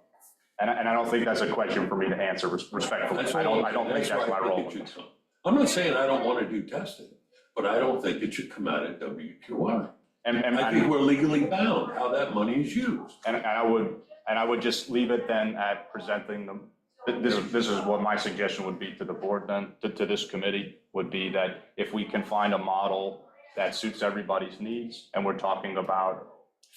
And I don't think that's a question for me to answer respectfully. I don't think that's my why I role. think it should come. I'm not saying I don't want to do testing, but I don't think it should come out of WQI. I think we're legally bound how that money is used. And I would just leave it then at presenting them. This is what my suggestion would be to the board then, to this committee, would be that if we can find a model that suits everybody's needs, and we're talking about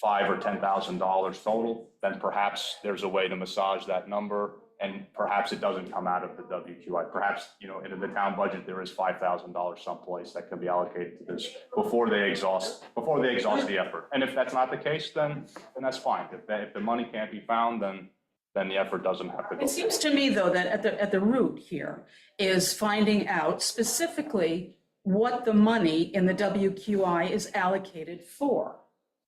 $5,000 or $10,000 total, then perhaps there's a way to massage that number, and perhaps it doesn't come out of the WQI. Perhaps, you know, in the town budget, there is $5,000 someplace that can be allocated to this before they exhaust the effort. And if that's not the case, then that's fine. If the money can't be found, then the effort doesn't have to go. It seems to me, though, that at the root here is finding out specifically what the money in the WQI is allocated for.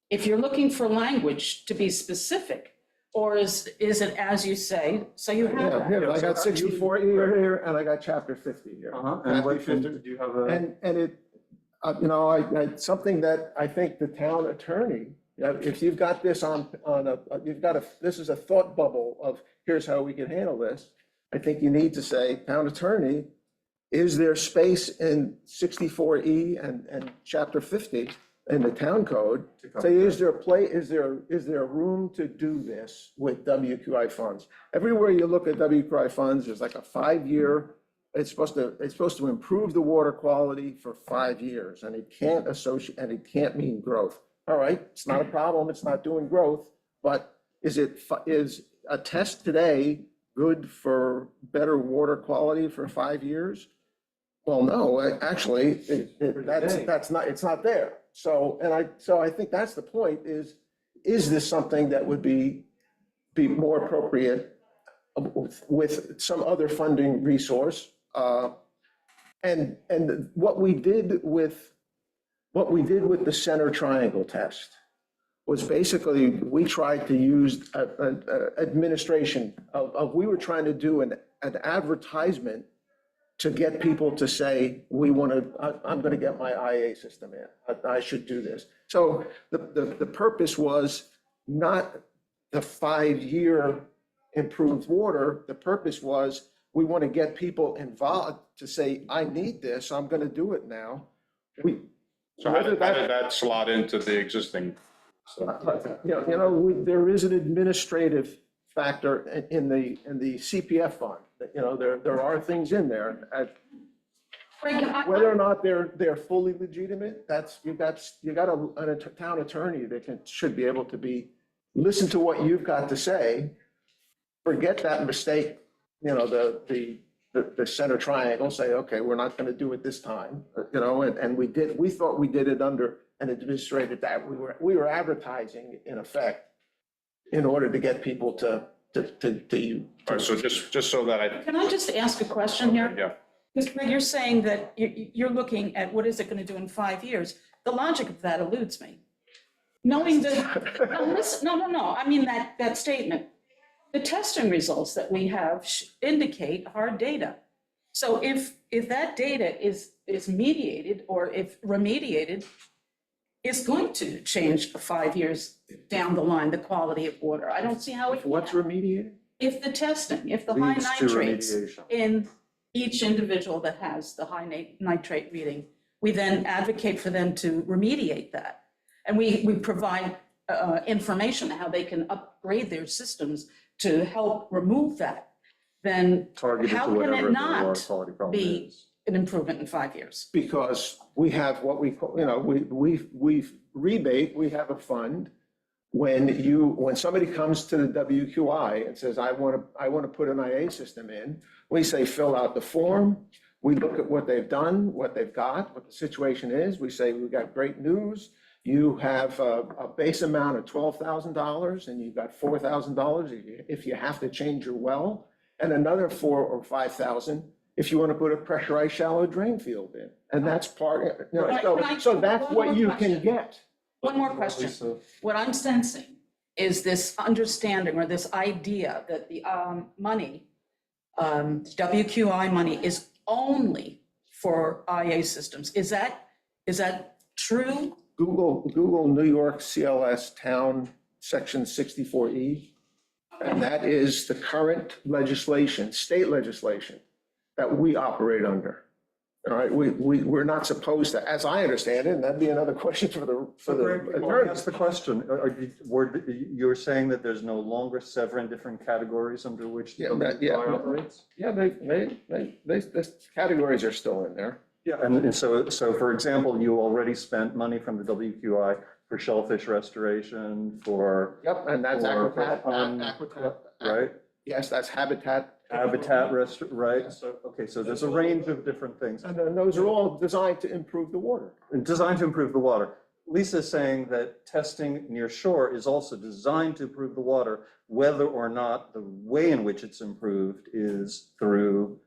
If you're looking for language to be specific, or is it as you say, so you have Yeah, that? here, I got 64 here, and I got chapter 50 here. And what, do you have a? And it, you know, something that I think the town attorney, if you've got this this is a thought bubble of here's how we can handle this. I think you need to say, town attorney, is there space in 64E and chapter 50 in the town code? Say, is there room to do this with WQI funds? Everywhere you look at WQI funds, there's like a 5-year, it's supposed to improve the water quality for 5 years, and it can't mean growth. All right, it's not a problem, it's not doing growth, but is a test today good for better water quality for 5 years? Well, no, actually, it's not there. So I think that's the point, is this something that would be more appropriate with some other funding resource? And what we did with the center triangle test was basically, we tried to use administration we were trying to do an advertisement to get people to say, I'm gonna get my IA system in, I should do this. So the purpose was not the 5-year improved water, the purpose was, we wanna get people involved to say, I need this, I'm gonna do it now. So how did that slot into the existing? There is an administrative factor in the CPF fund. There are things in there. Whether or not they're fully legitimate, you got a town attorney that should be able to listen to what you've got to say, forget that mistake, the center triangle, say, okay, we're not going to do it this time, and we thought we did it under an administrator that we were advertising in effect in order to get people to. All right, so just so that Can I just ask a question here? Yeah. Because Greg, you're saying that you're looking at what is it going to do in 5 years? The logic of that eludes me. Knowing that, no, listen, no, I mean that statement. The testing results that we have indicate hard data. So if that data is mediated or if remediated, it's going to change 5 years down the line, the quality of water. I don't see how it. What's remediated? If the testing, if the high Leads to nitrates remediation. in each individual that has the high nitrate reading, we then advocate for them to remediate that. And we provide information how they can upgrade their systems to help remove that. Then Targeted how to can whatever it the not water quality problem be is. an improvement in 5 years? Because we have what we call, we rebate, we have a fund. When somebody comes to the WQI and says, I want to put an IA system in, we say, fill out the form. We look at what they've done, what they've got, what the situation is. We say, we've got great news. You have a base amount of $12,000 and you've got $4,000 if you have to change your well, and another $4,000 or $5,000 if you want to put a pressurized shallow drain field in. And that's part, so that's what you can get. One more question. Lisa. What I'm sensing is this understanding or this idea that the money, WQI money is only for IA systems. Is that true? Google New York CLS Town Section 64E, and that is the current legislation, state legislation that we operate under. All right, we're not supposed to, as I understand it, and that'd be another question for the attorney. That's the question. You're saying that there's no longer 7 different categories under which the WQI operates? Yeah, these categories are still in there. Yeah, and so for example, you already spent money from the WQI for shellfish restoration, for. Yep, and that's habitat, right? Yes, that's habitat. Right? So, okay, so there's a range of different things. And then those are all designed to improve the water. Designed to improve the water. Lisa's saying that testing near shore is also designed to improve the water, whether or not the way in which it's improved is through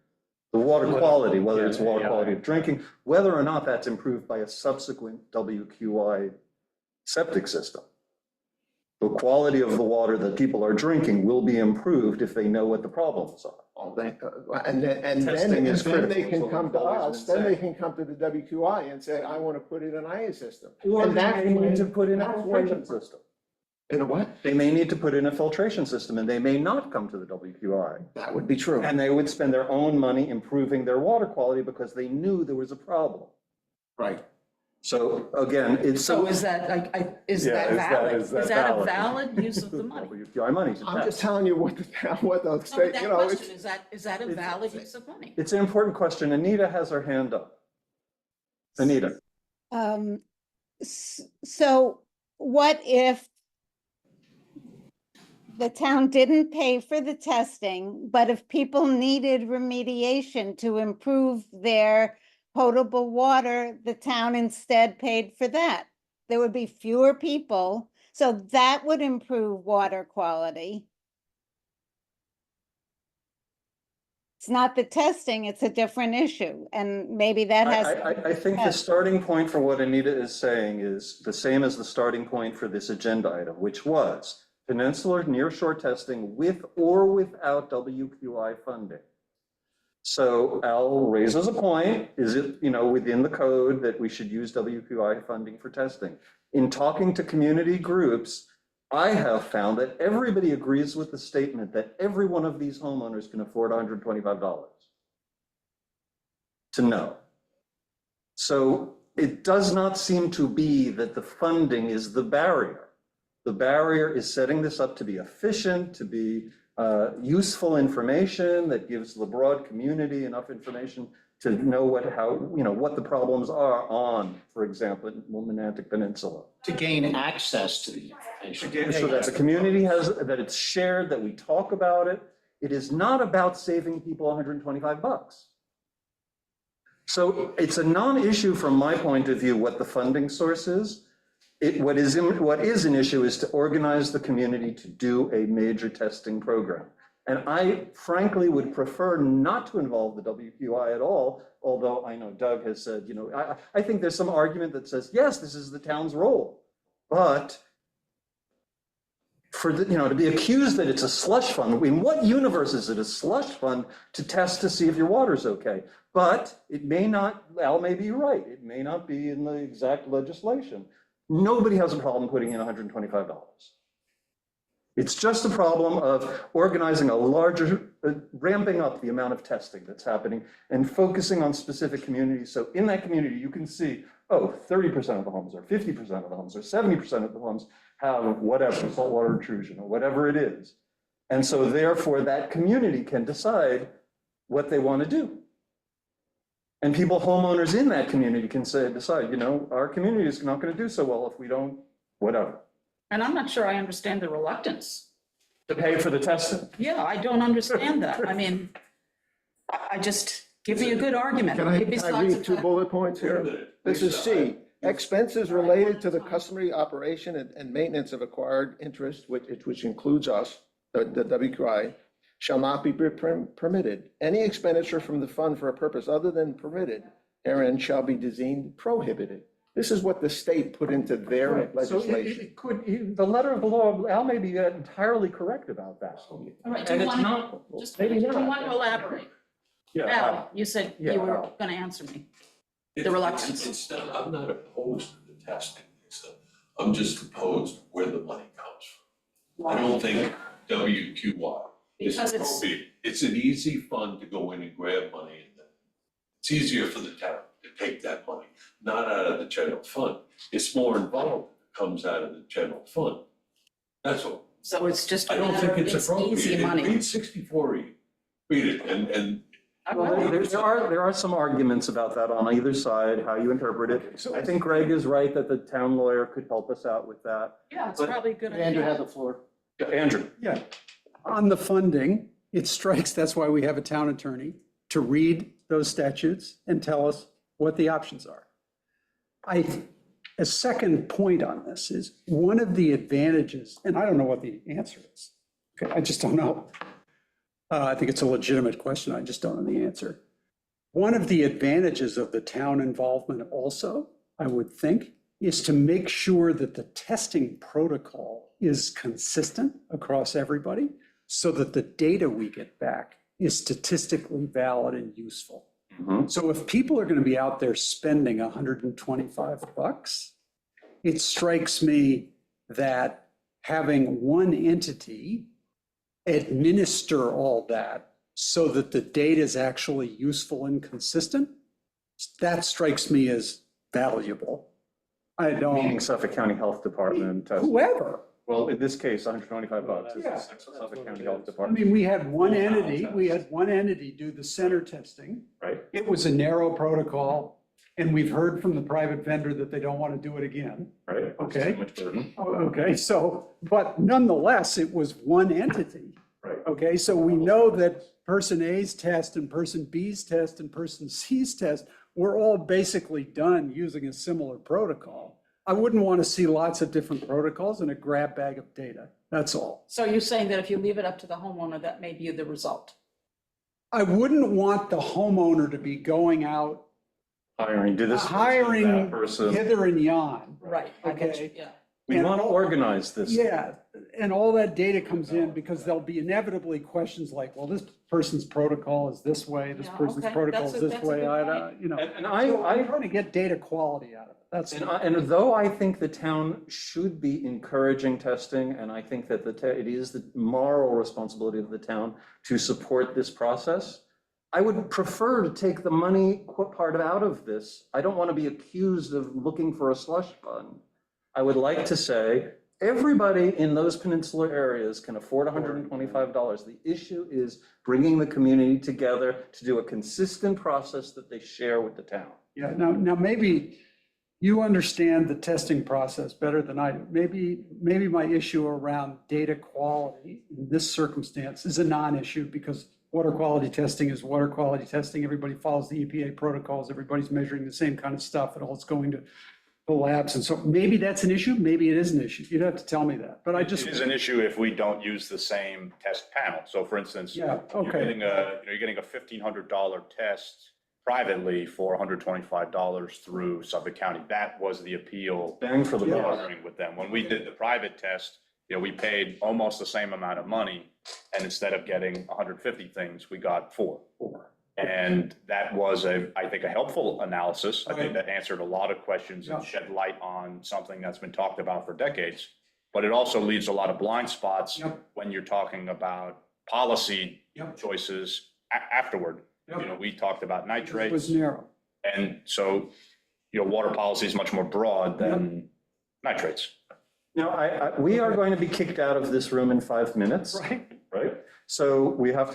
the water quality, whether it's water quality of drinking, whether or not that's improved by a subsequent WQI septic system. The quality of the water that people are drinking will be improved if they know what the problems are. And then they can come to us, then they can come to the WQI and say, I want to put in an IA system. Or they they need to put in a filtration system. In a what? They may need to put in a filtration system and they may not come to the WQI. That would be true. And they would spend their own money improving their water quality because they knew there was a problem. Right. So again, it's. So is that valid? Is that a valid use of the money? WQI money. I'm just telling you what the No, but state, that question, is that a valid use of money? It's an important question. Anita has her hand up. Anita. So what if the town didn't pay for the testing, but if people needed remediation to improve their potable water, the town instead paid for that? There would be fewer people, so that would improve water quality. It's not the testing, it's a different issue, and maybe that has. I think the starting point for what Anita is saying is the same as the starting point for this agenda item, which was peninsular nearshore testing with or without WQI funding. So Al raises a point, is it, within the code that we should use WQI funding for testing? In talking to community groups, I have found that everybody agrees with the statement that every one of these homeowners can afford $125 to know. So it does not seem to be that the funding is the barrier. The barrier is setting this up to be efficient, to be useful information that gives the broad community enough information to know what the problems are on, for example, Willimantic Peninsula. To gain access to the information. So that the community that it's shared, that we talk about it. It is not about saving people $125. So it's a non-issue from my point of view what the funding source is. What is an issue is to organize the community to do a major testing program. And I frankly would prefer not to involve the WQI at all, although I know Doug has said, I think there's some argument that says, yes, this is the town's role. But for to be accused that it's a slush fund, in what universe is it a slush fund to test to see if your water's okay? But it may not, Al may be right, it may not be in the exact legislation. Nobody has a problem putting in $125. It's just a problem of organizing a larger, ramping up the amount of testing that's happening and focusing on specific communities. So in that community, you can see, oh, 30% of the homes or 50% of the homes or 70% of the homes have whatever, saltwater intrusion or whatever it is. And so therefore that community can decide what they want to do. And people, homeowners in that community can decide, you know, our community is not going to do so well if we don't, whatever. And I'm not sure I understand the reluctance. To pay for the testing. Yeah, I don't understand that. I mean, I just, give me a good argument. Can I Besides the read two fact- bullet points here? This is C, expenses related to the customary operation and maintenance of acquired interest, which includes us, the WQI, shall not be permitted. Any expenditure from the fund for a purpose other than permitted herein shall be deemed prohibited. This is what the state put into their Right. So legislation. it could, the letter of the law, Al may be entirely correct about that. All right, do And you it's want, not, just, maybe do you not. want to elaborate? Yeah, Al, you said yeah, you were Al. going to answer me. It's- reluctance. It's not, I'm not opposed to the testing, Lisa. I'm just opposed where the money comes from. I don't think WQY is Because it's- appropriate. It's an easy fund to go in and grab money, and then it's easier for the town to take that money, not out of the general fund. It's more involved, if it comes out of the general fund. That's all. So it's just I a don't matter think of it's it's appropriate. easy And money. Read 64E, read it, and Well, there are some arguments about that on either side, how you interpret it. I think Greg is right that the town lawyer could help us out with that. Yeah, it's But- probably a good Andrew idea. has the floor. Andrew? Yeah. On the funding, it strikes, that's why we have a town attorney, to read those statutes and tell us what the options are. A second point on this is one of the advantages, and I don't know what the answer is. Okay, I just don't know. I think it's a legitimate question. I just don't know the answer. One of the advantages of the town involvement also, I would think, is to make sure that the testing protocol is consistent across everybody so that the data we get back is statistically valid and useful. Mhm. So if people are going to be out there spending $125, it strikes me that having one entity administer all that so that the data is actually useful and consistent, that strikes me as valuable. I Meaning don't, Suffolk County Health Department. whoever. Well, in this case, $125 is Yeah. the Suffolk County Health I Department, mean, we had one entity do the center testing. right? It was a narrow protocol, and we've heard from the private vendor that they don't want to do it again. Right? Okay. Too much burden. Oh, okay, so, but nonetheless, it was one entity. Right. Okay, so we know that person A's test and person B's test and person C's test were all basically done using a similar protocol. I wouldn't want to see lots of different protocols in a grab bag of data. That's all. So you're saying that if you leave it up to the homeowner, that may be the result? I wouldn't want the homeowner to be going out, Hiring, do this. person, hiring that person. hither and yon. Right, I get you, Okay. yeah. We want to organize this. Yeah, and all that data comes in because there'll be inevitably questions like, well, this person's protocol is this way, this Yeah, person's okay, protocol is that's a- this that's a way, good I, point. you know. And So I, I'm trying to get data quality out of it. That's. and though I think the town should be encouraging testing, and I think that it is the moral responsibility of the town to support this process, I would prefer to take the money part out of this. I don't want to be accused of looking for a slush fund. I would like to say, everybody in those peninsular areas can afford $125. The issue is bringing the community together to do a consistent process that they share with the town. Yeah, now maybe you understand the testing process better than I do. Maybe my issue around data quality in this circumstance is a non-issue because water quality testing is water quality testing. Everybody follows the EPA protocols. Everybody's measuring the same kind of stuff. It all is going to the labs. And so maybe that's an issue. Maybe it is an issue. You'd have to tell me that. But I just. It is an issue if we don't use the same test panel. So for instance, Yeah, you're okay. getting a $1,500 test privately for $125 through Suffolk County. That was the appeal. Bang for the buck. Partnering with them. When we did the private test, we paid almost the same amount of money, and instead of getting 150 things, we got 4. And that was I think, a helpful analysis. I think that answered a lot of questions and Yeah. shed light on something that's been talked about for decades. but it also leaves a lot of blind spots Yep. when you're talking about policy Yep. choices afterward. Yep. You know, we talked about It nitrates, was narrow. and so, you know, water policy is much more broad than nitrates. Now, we are going to be kicked out of this room in 5 minutes. Right? So we have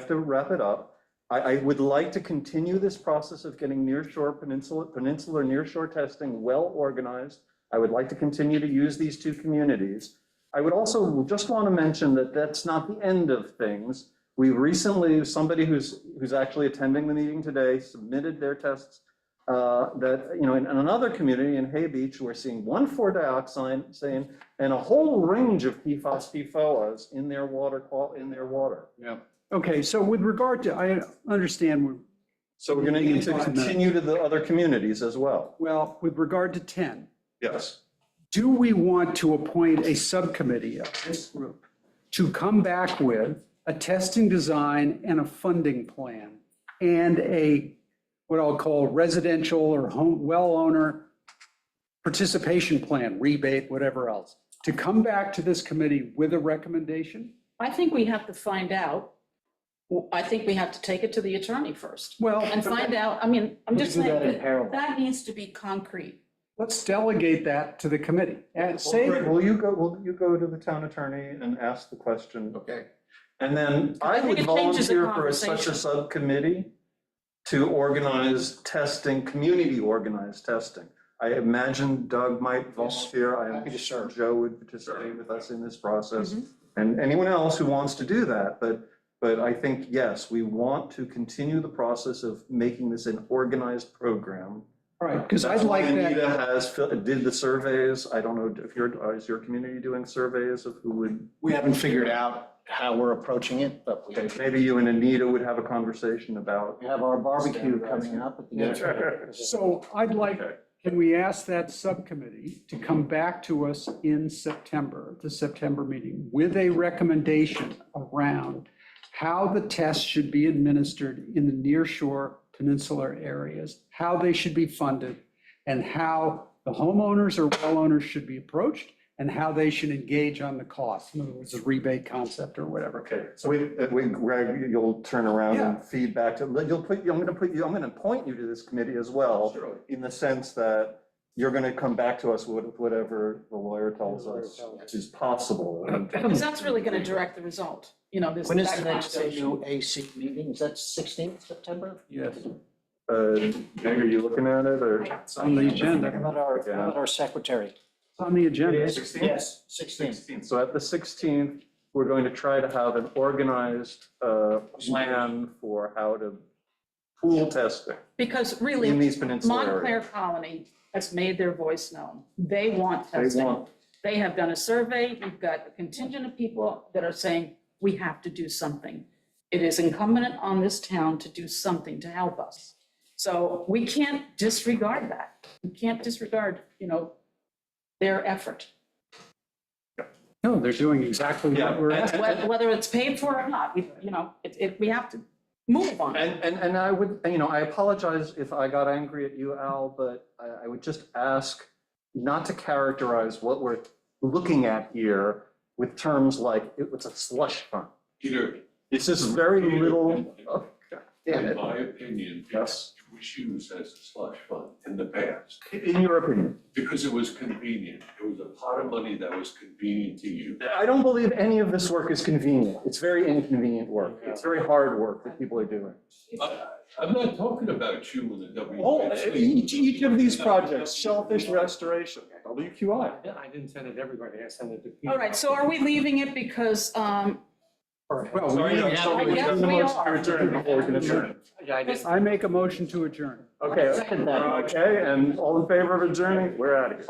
to wrap it up. I would like to continue this process of getting nearshore peninsular nearshore testing well organized. I would like to continue to use these two communities. I would also just want to mention that that's not the end of things. We recently, somebody who's actually attending the meeting today submitted their tests that, you know, in another community in Hay Beach, we're seeing 1,4-dioxane and a whole range of PFAS, PFOAs in their water. Yeah. Okay, so with regard to, I understand, So we're going to need to continue to the other communities as well. well, with regard to 10, Yes. do we want to appoint a subcommittee of this group to come back with a testing design and a funding plan and what I'll call residential or home well owner participation plan, rebate, whatever else, to come back to this committee with a recommendation? I think we have to find out. I think we have to take it to the attorney first Well, and find out. I mean, I'm just We do saying that in parallel. that needs to be concrete. let's delegate that to the committee and say that Will you go to the town attorney and ask the question? Okay. And then I think would it changes the volunteer for such a conversation. subcommittee to organize testing, community organized testing. I imagine Doug might volunteer. I Happy to serve. Joe would participate with us in this process, and anyone else who wants to do that. But I think, yes, we want to continue the process of making this an organized program. all right, because That's I'd why like that. Anita did the surveys. I don't know if is your community doing surveys of who would, We haven't figured out how we're approaching it, but we maybe you and Anita would have a conversation about. have our barbecue coming up at the end. So I'd like, can we ask that subcommittee to come back to us in September, the September meeting, with a recommendation around how the tests should be administered in the nearshore peninsular areas, how they should be funded, and how the homeowners or well owners should be approached, and how they should engage on the cost. In other words, the rebate concept or whatever. Okay, so Greg, you'll turn around and feedback to, I'm going to point you to this committee as well, in the sense that you're going to come back to us with whatever the lawyer tells us is possible. Because that's really going to direct the result, you know, this. When is that the next conversation. WAC meeting? Is that 16th September? Yes, Meg, are you looking at it, or? it's on the agenda. How about our secretary? It's on the agenda. Yes, 16th. So at the 16th, we're going to try to have an organized plan for how to pool testing Because really, in these peninsula Montclair areas. Colony has made their voice known. They want They testing. want, They have done a survey. We've got a contingent of people that are saying, we have to do something. It is incumbent on this town to do something to help us. So we can't disregard that. We can't disregard, you know, their effort, No, they're doing exactly what we're asking. whether it's paid for or not. We have to move on. and I would, you know, I apologize if I got angry at you, Al, but I would just ask not to characterize what we're looking at here with terms like it's a slush fund. Peter, It's just very little. in my opinion, Yes. it was used as a slush fund in the past, In your opinion? because it was convenient. It was a pot of money that was convenient to you. I don't believe any of this work is convenient. It's very inconvenient work. It's very hard work that people are doing. I'm not talking about you and the Oh, WHC. each of these projects, shellfish restoration, WQI. I didn't send it to everybody, I sent it to Peter. All right, so are we leaving it because, Well, Sorry, we- I guess we are. Before we can adjourn. Yeah, I didn't. I make a motion to adjourn. Okay, Second that motion. okay, and all in favor of adjourning? We're out of here.